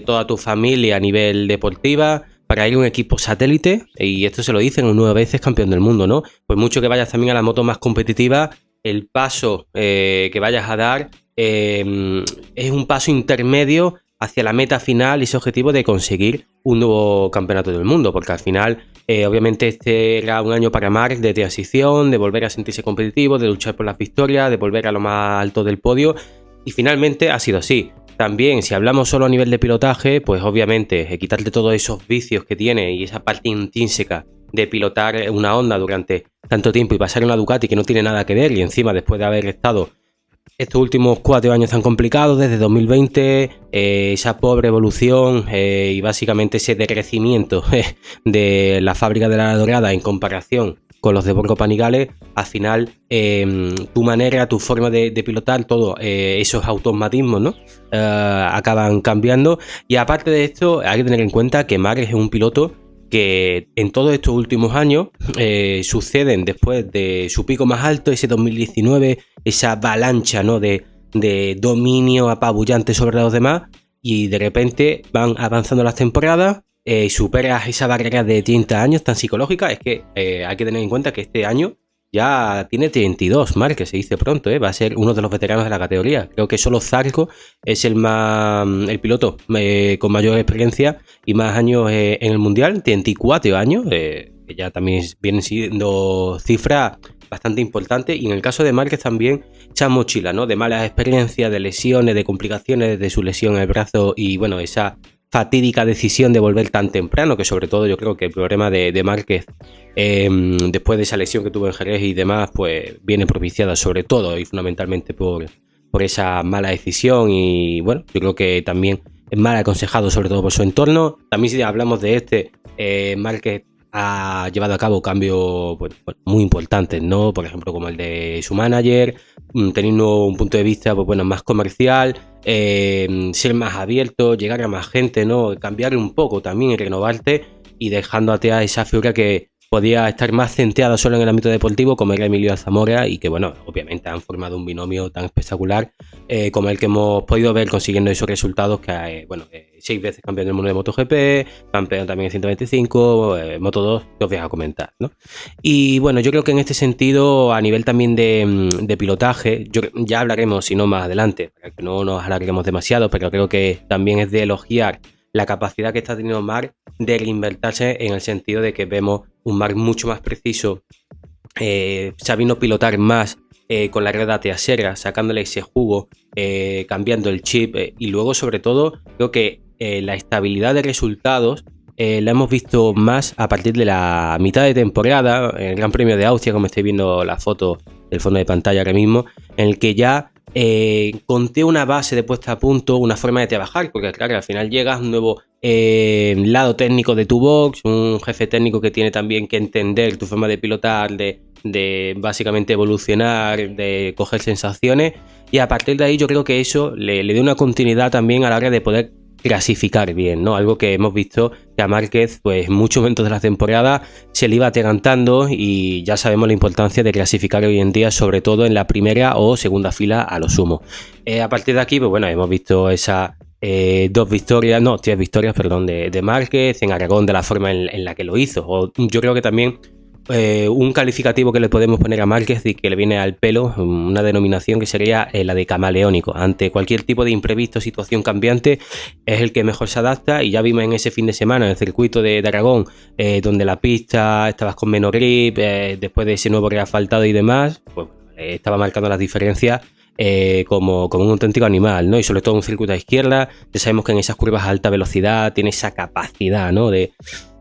toda tu familia a nivel deportiva, para ir a un equipo satélite, y esto se lo dicen, un 9 veces campeón del mundo, ¿no? Pues mucho que vayas también a la moto más competitiva, el paso que vayas a dar es un paso intermedio hacia la meta final y ese objetivo de conseguir un nuevo campeonato del mundo, porque al final, obviamente, este era un año para Marc de transición, de volver a sentirse competitivo, de luchar por las victorias, de volver a lo más alto del podio, y finalmente ha sido así. También, si hablamos solo a nivel de pilotaje, pues obviamente quitarte todos esos vicios que tiene y esa parte intrínseca de pilotar una Honda durante tanto tiempo y pasar en una Ducati que no tiene nada que ver, y encima después de haber estado estos últimos 4 años tan complicados, desde 2020, esa pobre evolución y básicamente ese decrecimiento de la fábrica de la Dorada en comparación con los de Borgo Panigale, al final tu manera, tu forma de pilotar, todo esos automatismos, ¿no? Acaban cambiando. Y aparte de esto, hay que tener en cuenta que Marc es un piloto que en todos estos últimos años suceden después de su pico más alto, ese 2019, esa avalancha, ¿no?, de dominio apabullante sobre los demás, y de repente van avanzando las temporadas, superas esa barrera de 30 años tan psicológica. Es que hay que tener en cuenta que este año ya tiene 32, Marc, que se dice pronto, va a ser uno de los veteranos de la categoría. Creo que solo Zarco es el piloto con mayor experiencia y más años en el mundial, 34 años, que ya también vienen siendo cifras bastante importante, y en el caso de Márquez también esa mochila, ¿no? De malas experiencias, de lesiones, de complicaciones de su lesión en el brazo y bueno, esa fatídica decisión de volver tan temprano, que sobre todo yo creo que el problema de Márquez después de esa lesión que tuvo en Jerez y demás, pues viene propiciada sobre todo y fundamentalmente por esa mala decisión, y bueno, yo creo que también es mal aconsejado sobre todo por su entorno. También si hablamos de Márquez ha llevado a cabo cambios muy importantes, ¿no? Por ejemplo, como el de su manager, teniendo un punto de vista más comercial, ser más abierto, llegar a más gente, ¿no? Cambiar un poco también y renovarte, y dejando atrás esa figura que podía estar más centrada solo en el ámbito deportivo, como era Emilio Alzamora, y que bueno, obviamente han formado un binomio tan espectacular como el que hemos podido ver consiguiendo esos resultados, que 6 veces campeón del mundo de MotoGP, campeón también en 125, Moto2, que os voy a comentar, ¿no? Y bueno, yo creo que en este sentido, a nivel también de pilotaje, ya hablaremos, si no más adelante, para que no nos alarguemos demasiado, pero creo que también es de elogiar la capacidad que está teniendo Marc de reinventarse, en el sentido de que vemos un Marc mucho más preciso, sabiendo pilotar más con la rueda trasera, sacándole ese jugo, cambiando el chip, y luego sobre todo creo que la estabilidad de resultados la hemos visto más a partir de la mitad de temporada, en el Gran Premio de Austria, como estáis viendo la foto del fondo de pantalla ahora mismo, en el que ya conté una base de puesta a punto, una forma de trabajar, porque claro, al final llegas a un nuevo lado técnico de tu box, un jefe técnico que tiene también que entender tu forma de pilotar, de básicamente evolucionar, de coger sensaciones, y a partir de ahí yo creo que eso le dio una continuidad también a la hora de poder clasificar bien, ¿no? Algo que hemos visto que a Márquez, pues en muchos momentos de la temporada se le iba adelantando, y ya sabemos la importancia de clasificar hoy en día, sobre todo en la primera o segunda fila a lo sumo. A partir de aquí, pues bueno, hemos visto esas 3 victorias de Márquez en Aragón, de la forma en la que lo hizo. O yo creo que también un calificativo que le podemos poner a Márquez y que le viene al pelo, una denominación que sería la de camaleónico. Ante cualquier tipo de imprevisto, situación cambiante, es el que mejor se adapta, y ya vimos en ese fin de semana en el circuito de Aragón, donde la pista estabas con menos grip, después de ese nuevo reasfaltado y demás, pues estaba marcando las diferencias como un auténtico animal, ¿no? Y sobre todo un circuito a izquierda, ya sabemos que en esas curvas a alta velocidad tiene esa capacidad, ¿no?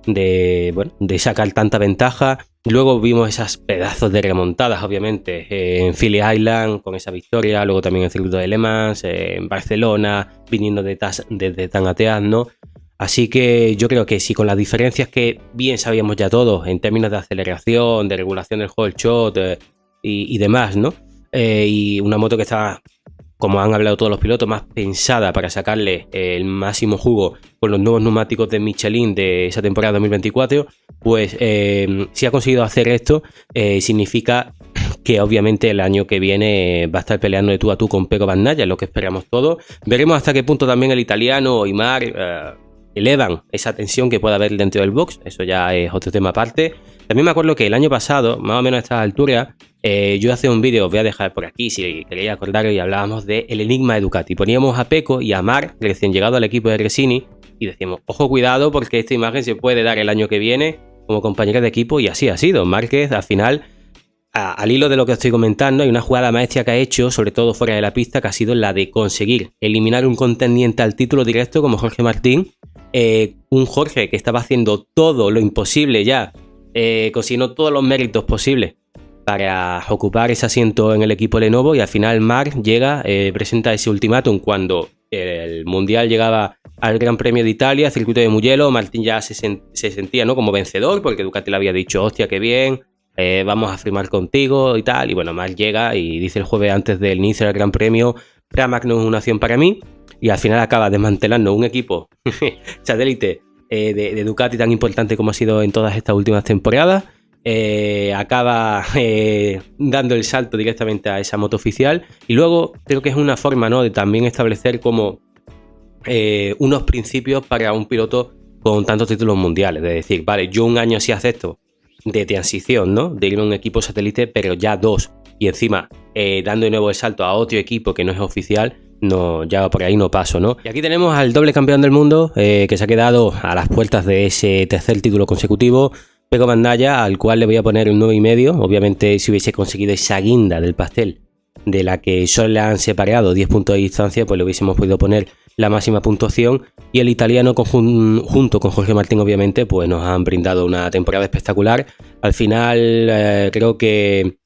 de sacar tanta ventaja. Luego vimos esas pedazos de remontadas, obviamente, en Phillip Island con esa victoria, luego también en el circuito de Le Mans, en Barcelona, viniendo desde Tangateas, ¿no? Así que yo creo que sí, con las diferencias que bien sabíamos ya todos en términos de aceleración, de regulación del whole shot y demás, ¿no? Y una moto que está, como han hablado todos los pilotos, más pensada para sacarle el máximo jugo con los nuevos neumáticos de Michelin de esa temporada 2024, pues si ha conseguido hacer esto, significa que obviamente el año que viene va a estar peleando de tú a tú con Pecco Bagnaia, es lo que esperamos todos. Veremos hasta qué punto también el italiano y Marc elevan esa tensión que pueda haber dentro del box, eso ya es otro tema aparte. También me acuerdo que el año pasado, más o menos a estas alturas, yo hacía un vídeo, os voy a dejar por aquí si queréis acordaros, y hablábamos del enigma de Ducati. Poníamos a Pecco y a Marc, recién llegado al equipo de Resini, y decíamos, ojo, cuidado, porque esta imagen se puede dar el año que viene como compañero de equipo, y así ha sido. Márquez, al final, al hilo de lo que estoy comentando, hay una jugada maestra que ha hecho, sobre todo fuera de la pista, que ha sido la de conseguir eliminar un contendiente al título directo como Jorge Martín, un Jorge que estaba haciendo todo lo imposible ya, consiguiendo todos los méritos posibles para ocupar ese asiento en el equipo Lenovo, y al final Marc llega, presenta ese ultimátum cuando el Mundial llegaba al Gran Premio de Italia, circuito de Mugello. Martín ya se sentía, ¿no?, como vencedor, porque Ducati le había dicho, hostia, qué bien, vamos a firmar contigo y tal, y bueno, Marc llega y dice el jueves antes del inicio del Gran Premio, Pramac no es una opción para mí, y al final acaba desmantelando un equipo satélite de Ducati tan importante como ha sido en todas estas últimas temporadas. Acaba dando el salto directamente a esa moto oficial, y luego creo que es una forma, ¿no?, de también establecer como unos principios para un piloto con tantos títulos mundiales, de decir, vale, yo un año sí acepto de transición, ¿no?, de ir a un equipo satélite, pero ya 2, y encima dando de nuevo el salto a otro equipo que no es oficial, no, ya por ahí no paso, ¿no? Y aquí tenemos al doble campeón del mundo que se ha quedado a las puertas de ese tercer título consecutivo. Peco Bandaya, al cual le voy a poner un 9,5. Obviamente, si hubiese conseguido esa guinda del pastel de la que solo le han separado 10 puntos de distancia, pues le hubiésemos podido poner la máxima puntuación. Y el italiano, junto con Jorge Martín, obviamente, pues nos han brindado una temporada espectacular. Al final, creo que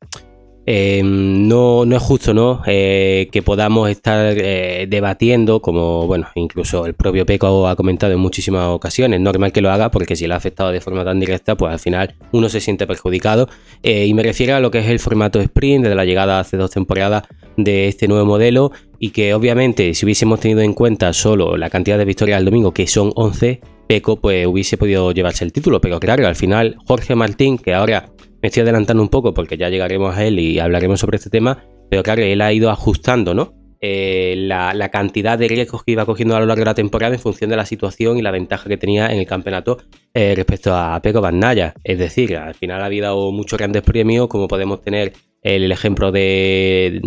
no es justo, ¿no? Que podamos estar debatiendo, como bueno, incluso el propio Peco ha comentado en muchísimas ocasiones. Normal que lo haga, porque si lo ha afectado de forma tan directa, pues al final uno se siente perjudicado. Y me refiero a lo que es el formato sprint, desde la llegada hace 2 temporadas de este nuevo modelo, y que obviamente si hubiésemos tenido en cuenta solo la cantidad de victorias al domingo, que son 11, Peco pues hubiese podido llevarse el título. Pero claro, al final Jorge Martín, que ahora me estoy adelantando un poco porque ya llegaremos a él y hablaremos sobre este tema, pero claro, él ha ido ajustando, ¿no? La cantidad de riesgos que iba cogiendo a lo largo de la temporada en función de la situación y la ventaja que tenía en el campeonato respecto a Peco Bandaya. Es decir, al final ha habido muchos grandes premios, como podemos tener el ejemplo de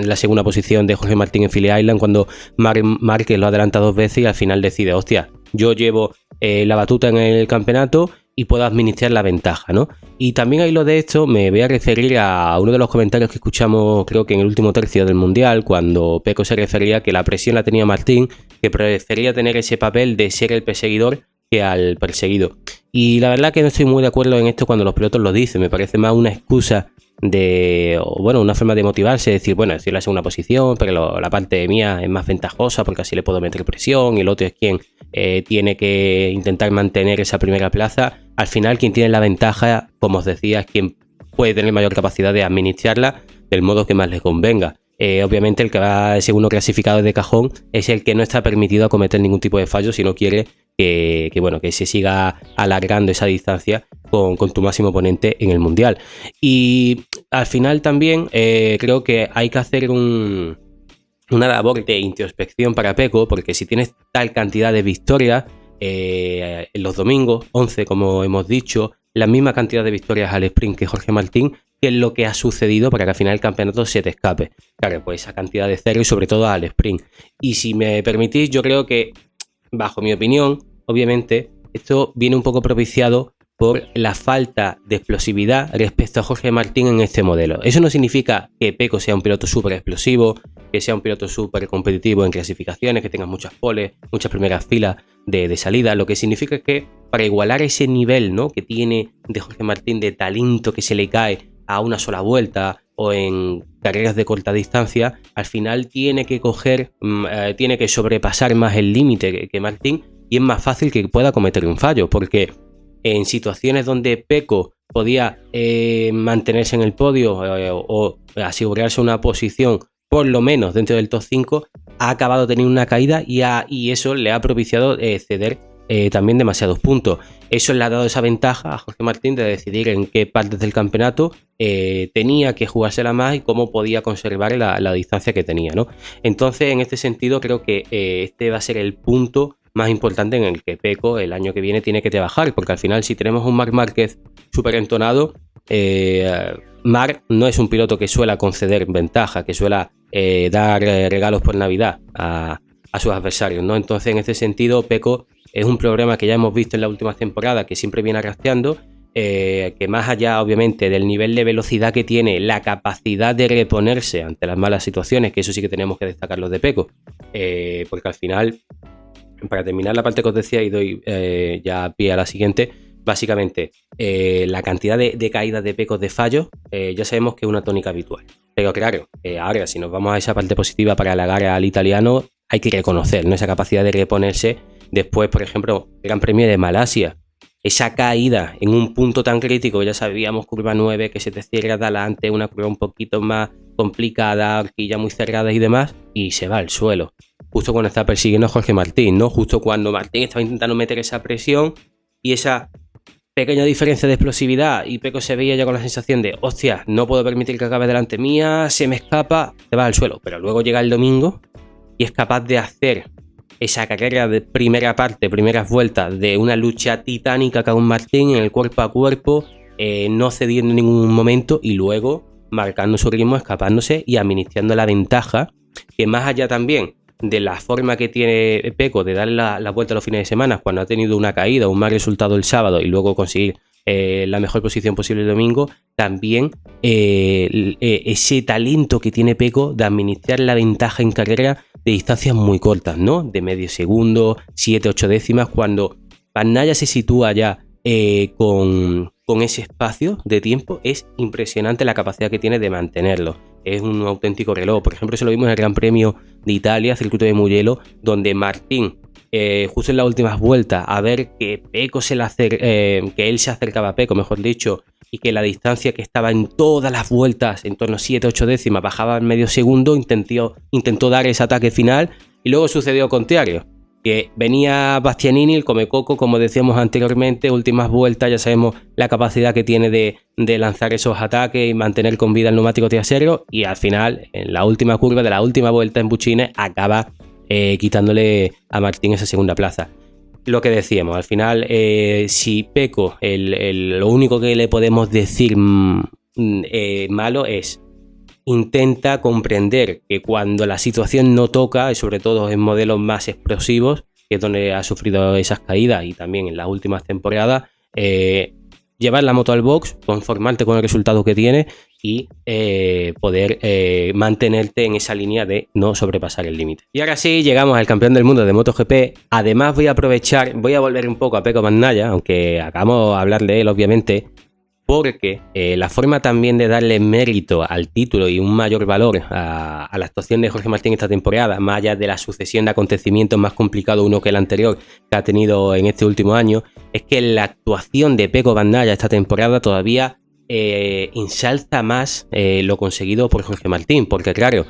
la segunda posición de Jorge Martín en Phillip Island, cuando Márquez lo adelanta 2 veces y al final decide, hostia, yo llevo la batuta en el campeonato y puedo administrar la ventaja, ¿no? Y también a hilo de esto me voy a referir a uno de los comentarios que escuchamos, creo que en el último tercio del Mundial, cuando Peco se refería a que la presión la tenía Martín, que prefería tener ese papel de ser el perseguidor que al perseguido. Y la verdad que no estoy muy de acuerdo en esto cuando los pilotos lo dicen. Me parece más una excusa una forma de motivarse, decir, bueno, estoy en la segunda posición, pero la parte mía es más ventajosa porque así le puedo meter presión, y el otro es quien tiene que intentar mantener esa primera plaza. Al final, quien tiene la ventaja, como os decía, es quien puede tener mayor capacidad de administrarla del modo que más le convenga. Obviamente el que va segundo clasificado de cajón es el que no está permitido a cometer ningún tipo de fallo si no quiere que se siga alargando esa distancia con tu máximo oponente en el Mundial. Y al final también creo que hay que hacer una labor de introspección para Peco, porque si tienes tal cantidad de victorias en los domingos, 11 como hemos dicho, la misma cantidad de victorias al sprint que Jorge Martín, ¿qué es lo que ha sucedido para que al final el campeonato se te escape? Claro, pues esa cantidad de cero y sobre todo al sprint. Y si me permitís, yo creo que, bajo mi opinión, obviamente, esto viene un poco propiciado por la falta de explosividad respecto a Jorge Martín en este modelo. Eso no significa que Peco sea un piloto súper explosivo, que sea un piloto súper competitivo en clasificaciones, que tenga muchas poles, muchas primeras filas de salida. Lo que significa es que para igualar ese nivel, ¿no?, que tiene de Jorge Martín de talento que se le cae a una sola vuelta o en carreras de corta distancia, al final tiene que tiene que sobrepasar más el límite que Martín, y es más fácil que pueda cometer un fallo, porque en situaciones donde Peco podía mantenerse en el podio o asegurarse una posición por lo menos dentro del top 5, ha acabado teniendo una caída y eso le ha propiciado ceder también demasiados puntos. Eso le ha dado esa ventaja a Jorge Martín de decidir en qué partes del campeonato tenía que jugársela más y cómo podía conservar la distancia que tenía, ¿no? Entonces, en este sentido, creo que este va a ser el punto más importante en el que Peco el año que viene tiene que trabajar, porque al final, si tenemos un Marc Márquez súper entonado, Marc no es un piloto que suela conceder ventaja, que suela dar regalos por Navidad a sus adversarios, ¿no? Entonces, en este sentido, Peco es un problema que ya hemos visto en las últimas temporadas, que siempre viene arrastrando, que más allá, obviamente, del nivel de velocidad que tiene, la capacidad de reponerse ante las malas situaciones, que eso sí que tenemos que destacarlo de Peco, porque al final, para terminar la parte que os decía y doy ya pie a la siguiente, básicamente la cantidad de caídas de Peco de fallos ya sabemos que es una tónica habitual, pero claro, ahora si nos vamos a esa parte positiva para halagar al italiano, hay que reconocer, ¿no?, esa capacidad de reponerse después. Por ejemplo, Gran Premio de Malasia, esa caída en un punto tan crítico, ya sabíamos, curva 9, que se te cierra de adelante, una curva un poquito más complicada, horquillas muy cerradas y demás, y se va al suelo, justo cuando está persiguiendo a Jorge Martín, ¿no? Justo cuando Martín estaba intentando meter esa presión y esa pequeña diferencia de explosividad, y Peco se veía ya con la sensación de, hostia, no puedo permitir que acabe delante mía, se me escapa, te va al suelo. Pero luego llega el domingo y es capaz de hacer esa carrera de primera parte, primeras vueltas, de una lucha titánica con Martín en el cuerpo a cuerpo, no cediendo en ningún momento, y luego marcando su ritmo, escapándose y administrando la ventaja, que más allá también de la forma que tiene Peco de darle la vuelta a los fines de semana, cuando ha tenido una caída, un mal resultado el sábado, y luego conseguir la mejor posición posible el domingo, también ese talento que tiene Pecco de administrar la ventaja en carrera de distancias muy cortas, ¿no? De medio segundo, 7, 8 décimas, cuando Bagnaia se sitúa ya con ese espacio de tiempo. Es impresionante la capacidad que tiene de mantenerlo. Es un auténtico reloj. Por ejemplo, eso lo vimos en el Gran Premio de Italia, circuito de Mugello, donde Martín, justo en las últimas vueltas, a ver que Pecco que él se acercaba a Pecco, mejor dicho, y que la distancia que estaba en todas las vueltas, en torno a 7-8 décimas, bajaba en medio segundo, intentó dar ese ataque final, y luego sucedió lo contrario, que venía Bastianini, el Comecoco, como decíamos anteriormente, últimas vueltas, ya sabemos la capacidad que tiene de lanzar esos ataques y mantener con vida el neumático trasero, y al final, en la última curva de la última vuelta en Bucines, acaba quitándole a Martín esa segunda plaza. Lo que decíamos, al final, si Pecco, lo único que le podemos decir malo es: intenta comprender que cuando la situación no toca, y sobre todo en modelos más explosivos, que es donde ha sufrido esas caídas, y también en las últimas temporadas, llevar la moto al box, conformarte con el resultado que tiene y poder mantenerte en esa línea de no sobrepasar el límite. Y ahora sí, llegamos al campeón del mundo de MotoGP. Además voy a volver un poco a Pecco Bagnaia, aunque acabamos de hablar de él obviamente, porque la forma también de darle mérito al título y un mayor valor a la actuación de Jorge Martín esta temporada, más allá de la sucesión de acontecimientos más complicados uno que el anterior que ha tenido en este último año, es que la actuación de Pecco Bagnaia esta temporada todavía ensalza más lo conseguido por Jorge Martín, porque claro,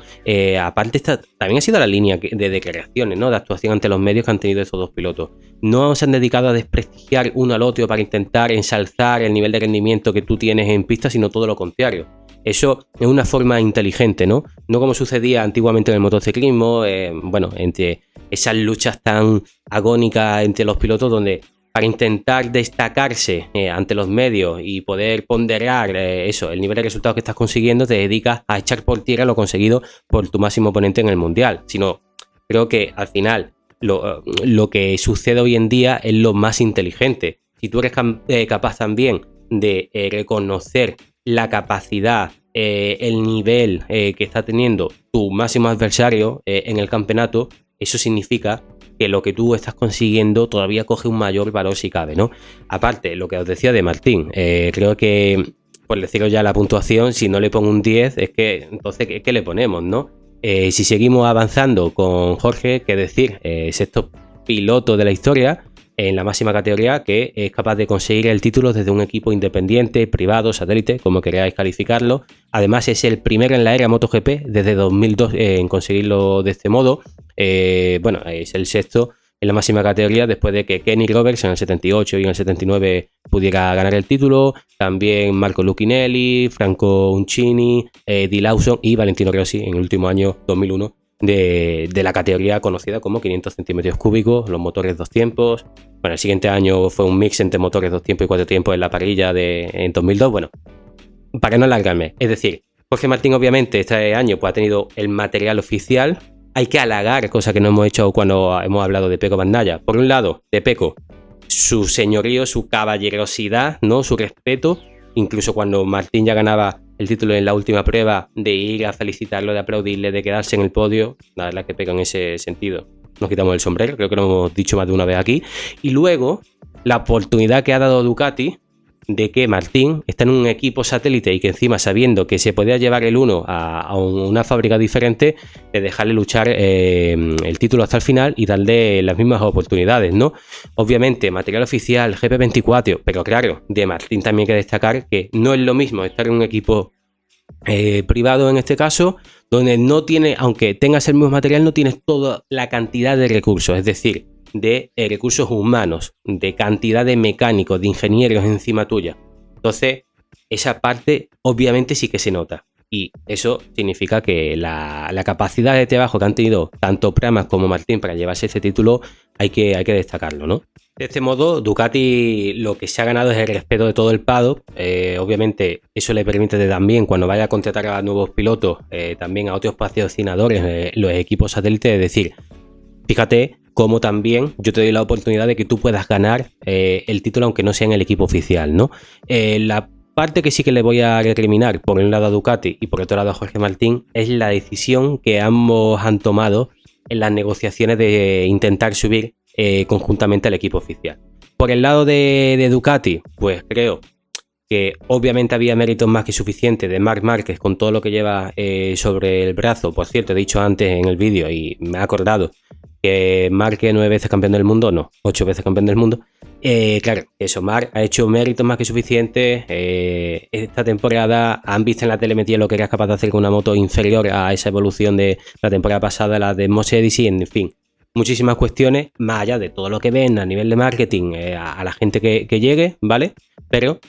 aparte también ha sido la línea de declaraciones, ¿no?, de actuación ante los medios que han tenido estos dos pilotos. No se han dedicado a desprestigiar uno al otro para intentar ensalzar el nivel de rendimiento que tú tienes en pista, sino todo lo contrario. Eso es una forma inteligente, ¿no? No como sucedía antiguamente en el motociclismo, entre esas luchas tan agónicas entre los pilotos, donde para intentar destacarse ante los medios y poder ponderar el nivel de resultados que estás consiguiendo, te dedicas a echar por tierra lo conseguido por tu máximo oponente en el mundial. Sino, creo que al final lo que sucede hoy en día es lo más inteligente. Si tú eres capaz también de reconocer la capacidad, el nivel que está teniendo tu máximo adversario en el campeonato, eso significa que lo que tú estás consiguiendo todavía coge un mayor valor si cabe, ¿no? Aparte, lo que os decía de Martín, creo que, por deciros ya la puntuación, si no le pongo un 10, es que entonces, ¿qué le ponemos, no? Si seguimos avanzando con Jorge, que decir, sexto piloto de la historia en la máxima categoría, que es capaz de conseguir el título desde un equipo independiente, privado, satélite, como queráis calificarlo. Además, es el primero en la era MotoGP desde 2002 en conseguirlo de este modo. Es el sexto en la máxima categoría después de que Kenny Roberts en el 78 y en el 79 pudiera ganar el título. También Marco Lucchinelli, Franco Uncini, Di Lawson y Valentino Rossi en el último año 2001 de la categoría conocida como 500 centímetros cúbicos, los motores dos tiempos. Bueno, el siguiente año fue un mix entre motores dos tiempos y cuatro tiempos en la parrilla en 2002. Bueno, para no alargarme, es decir, Jorge Martín obviamente este año pues ha tenido el material oficial. Hay que halagar, cosa que no hemos hecho cuando hemos hablado de Pecco Bagnaia. Por un lado, de Pecco, su señorío, su caballerosidad, ¿no?, su respeto. Incluso cuando Martín ya ganaba el título en la última prueba, de ir a felicitarlo, de aplaudirle, de quedarse en el podio. La verdad que Pecco en ese sentido nos quitamos el sombrero, creo que lo hemos dicho más de una vez aquí. Y luego, la oportunidad que ha dado Ducati de que Martín está en un equipo satélite y que encima, sabiendo que se podía llevar el uno a una fábrica diferente, de dejarle luchar el título hasta el final y darle las mismas oportunidades, ¿no? Obviamente, material oficial, GP24, pero claro, de Martín también hay que destacar que no es lo mismo estar en un equipo privado en este caso, donde no tiene, aunque tengas el mismo material, no tienes toda la cantidad de recursos, es decir, de recursos humanos, de cantidad de mecánicos, de ingenieros encima tuya. Entonces, esa parte obviamente sí que se nota. Y eso significa que la capacidad de trabajo que han tenido tanto Pramac como Martín para llevarse ese título hay que destacarlo, ¿no? De este modo, Ducati lo que se ha ganado es el respeto de todo el paddock. Obviamente, eso le permite también, cuando vaya a contratar a nuevos pilotos, también a otros patrocinadores, los equipos satélites, es decir, fíjate como también yo te doy la oportunidad de que tú puedas ganar el título aunque no sea en el equipo oficial, ¿no? La parte que sí que le voy a recriminar por un lado a Ducati y por otro lado a Jorge Martín es la decisión que ambos han tomado en las negociaciones de intentar subir conjuntamente al equipo oficial. Por el lado de Ducati, pues creo que obviamente había méritos más que suficientes de Marc Márquez con todo lo que lleva sobre el brazo. Por cierto, he dicho antes en el vídeo y me he acordado que Márquez 9 veces campeón del mundo, no, 8 veces campeón del mundo. Claro, eso, Marc ha hecho méritos más que suficientes. Esta temporada han visto en la telemetría lo que era capaz de hacer con una moto inferior a esa evolución de la temporada pasada, la de Mercedes, en fin. Muchísimas cuestiones, más allá de todo lo que ven a nivel de marketing a la gente que llegue, ¿vale? Pero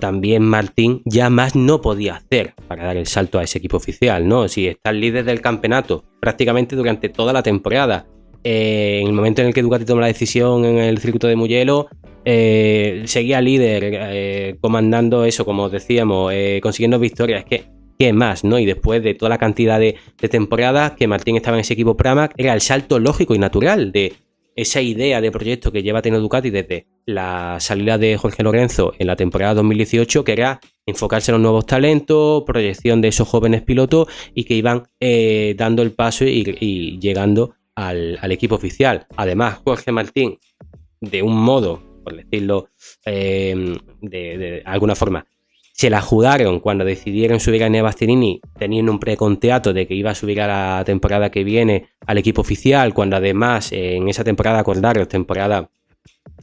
también Martín ya más no podía hacer para dar el salto a ese equipo oficial, ¿no? Si está el líder del campeonato prácticamente durante toda la temporada, en el momento en el que Ducati toma la decisión en el circuito de Mugello, seguía líder, comandando eso, como decíamos, consiguiendo victorias. Es que, ¿qué más, no? Y después de toda la cantidad de temporadas que Martín estaba en ese equipo Pramac, era el salto lógico y natural de esa idea de proyecto que lleva teniendo Ducati desde la salida de Jorge Lorenzo en la temporada 2018, que era enfocarse en los nuevos talentos, proyección de esos jóvenes pilotos y que iban dando el paso y llegando al equipo oficial. Además, Jorge Martín, de un modo, por decirlo de alguna forma, se la jugaron cuando decidieron subir a Enea Bastianini, teniendo un preconteato de que iba a subir a la temporada que viene al equipo oficial, cuando además en esa temporada, acordaros, temporada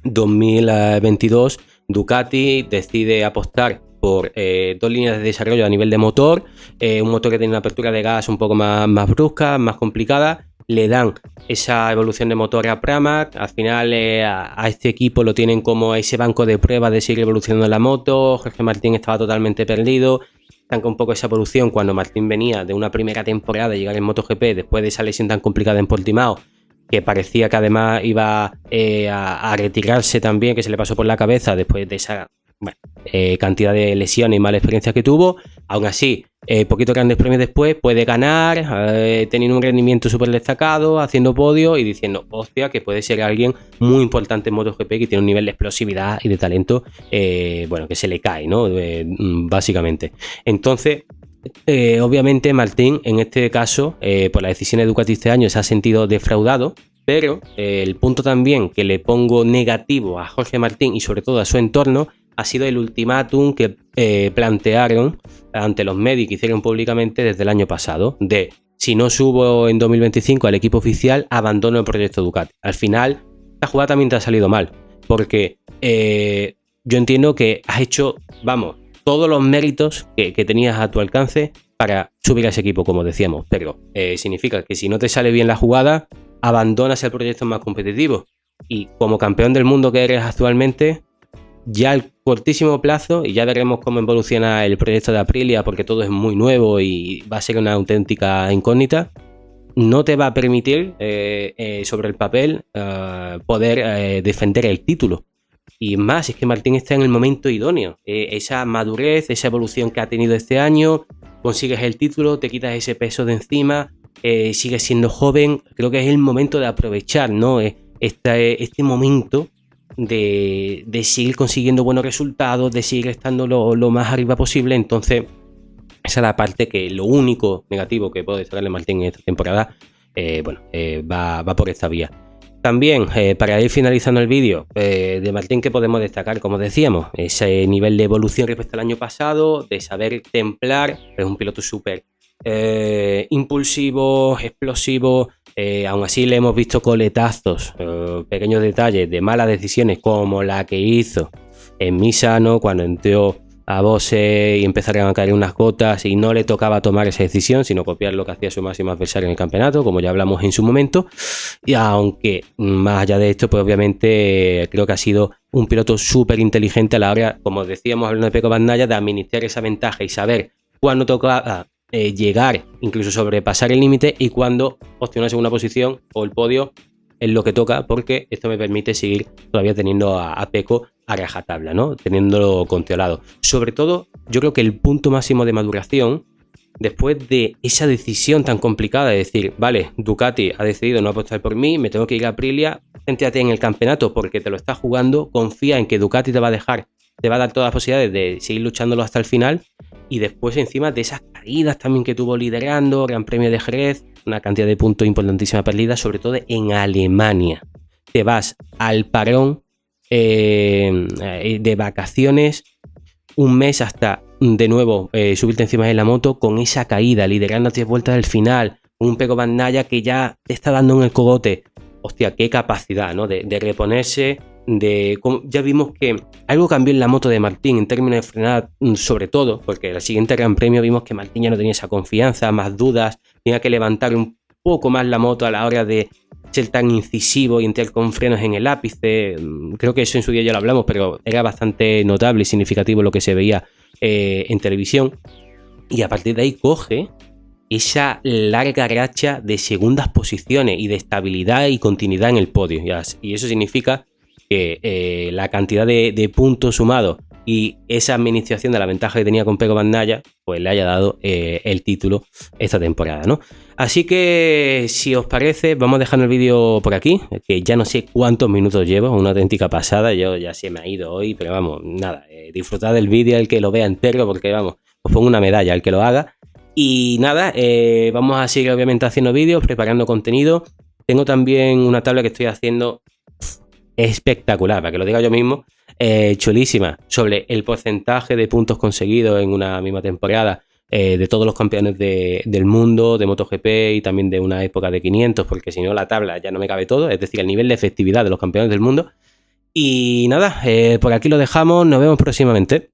2022, Ducati decide apostar por 2 líneas de desarrollo a nivel de motor, un motor que tiene una apertura de gas un poco más brusca, más complicada. Le dan esa evolución de motor a Pramac. Al final a este equipo lo tienen como ese banco de pruebas de seguir evolucionando la moto. Jorge Martín estaba totalmente perdido. Tanca un poco esa evolución cuando Martín venía de una primera temporada de llegar en MotoGP después de esa lesión tan complicada en Portimao, que parecía que además iba a retirarse también, que se le pasó por la cabeza después de esa cantidad de lesiones y malas experiencias que tuvo. Aún así, poquitos grandes premios después puede ganar, teniendo un rendimiento súper destacado, haciendo podio y diciendo, hostia, que puede ser alguien muy importante en MotoGP, que tiene un nivel de explosividad y de talento, que se le cae, ¿no? Básicamente. Entonces, obviamente Martín, en este caso, por la decisión de Ducati este año, se ha sentido defraudado. Pero el punto también que le pongo negativo a Jorge Martín y sobre todo a su entorno ha sido el ultimátum que plantearon ante los medios que hicieron públicamente desde el año pasado, de si no subo en 2025 al equipo oficial, abandono el proyecto Ducati. Al final, la jugada también te ha salido mal, porque yo entiendo que has hecho, todos los méritos que tenías a tu alcance para subir a ese equipo, como decíamos, pero significa que si no te sale bien la jugada, abandonas el proyecto más competitivo. Y como campeón del mundo que eres actualmente, ya al cortísimo plazo, y ya veremos cómo evoluciona el proyecto de Aprilia, porque todo es muy nuevo y va a ser una auténtica incógnita, no te va a permitir sobre el papel poder defender el título. Y más, es que Martín está en el momento idóneo. Esa madurez, esa evolución que ha tenido este año, consigues el título, te quitas ese peso de encima, sigues siendo joven. Creo que es el momento de aprovechar, ¿no? Este momento de seguir consiguiendo buenos resultados, de seguir estando lo más arriba posible. Entonces, esa es la parte que lo único negativo que puedo destacarle a Martín en esta temporada, va por esta vía. También, para ir finalizando el vídeo, de Martín, ¿qué podemos destacar? Como decíamos, ese nivel de evolución respecto al año pasado, de saber templar. Es un piloto súper impulsivo, explosivo. Aún así le hemos visto coletazos, pequeños detalles de malas decisiones, como la que hizo en Misano cuando entró a Bose y empezaron a caer unas gotas y no le tocaba tomar esa decisión, sino copiar lo que hacía su máximo adversario en el campeonato, como ya hablamos en su momento. Y aunque más allá de esto, pues obviamente creo que ha sido un piloto súper inteligente a la hora, como decíamos hablando de Pecco Bagnaia, de administrar esa ventaja y saber cuándo tocaba llegar, incluso sobrepasar el límite, y cuándo obtener una segunda posición o el podio es lo que toca, porque esto me permite seguir todavía teniendo a Pecco a rajatabla, ¿no? Teniéndolo controlado. Sobre todo, yo creo que el punto máximo de maduración después de esa decisión tan complicada de decir, vale, Ducati ha decidido no apostar por mí, me tengo que ir a Aprilia, céntrate en el campeonato porque te lo estás jugando, confía en que Ducati te va a dejar, te va a dar todas las posibilidades de seguir luchándolo hasta el final, y después encima de esas caídas también que tuvo liderando, Gran Premio de Jerez, una cantidad de puntos importantísima perdida, sobre todo en Alemania. Te vas al parón de vacaciones, un mes hasta de nuevo subirte encima de la moto con esa caída, liderando a 10 vueltas del final, un Pecco Bagnaia que ya te está dando en el cogote. Hostia, qué capacidad, ¿no? De reponerse, ya vimos que algo cambió en la moto de Martín en términos de frenada, sobre todo, porque en el siguiente Gran Premio vimos que Martín ya no tenía esa confianza, más dudas, tenía que levantar un poco más la moto a la hora de ser tan incisivo y entrar con frenos en el ápice. Creo que eso en su día ya lo hablamos, pero era bastante notable y significativo lo que se veía en televisión, y a partir de ahí coge esa larga racha de segundas posiciones y de estabilidad y continuidad en el podio, y eso significa que la cantidad de puntos sumados y esa administración de la ventaja que tenía con Pecco Bagnaia pues le haya dado el título esta temporada, ¿no? Así que si os parece vamos dejando el vídeo por aquí, que ya no sé cuántos minutos llevo, una auténtica pasada, yo ya se me ha ido hoy, pero vamos, nada, disfrutad del vídeo el que lo vea entero, porque vamos, os pongo una medalla al que lo haga. Y nada, vamos a seguir obviamente haciendo vídeos, preparando contenido. Tengo también una tabla que estoy haciendo espectacular, para que lo diga yo mismo, chulísima, sobre el porcentaje de puntos conseguidos en una misma temporada de todos los campeones del mundo, de MotoGP y también de una época de 500, porque si no la tabla ya no me cabe todo, es decir, el nivel de efectividad de los campeones del mundo. Y nada, por aquí lo dejamos, nos vemos próximamente.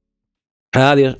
Adiós.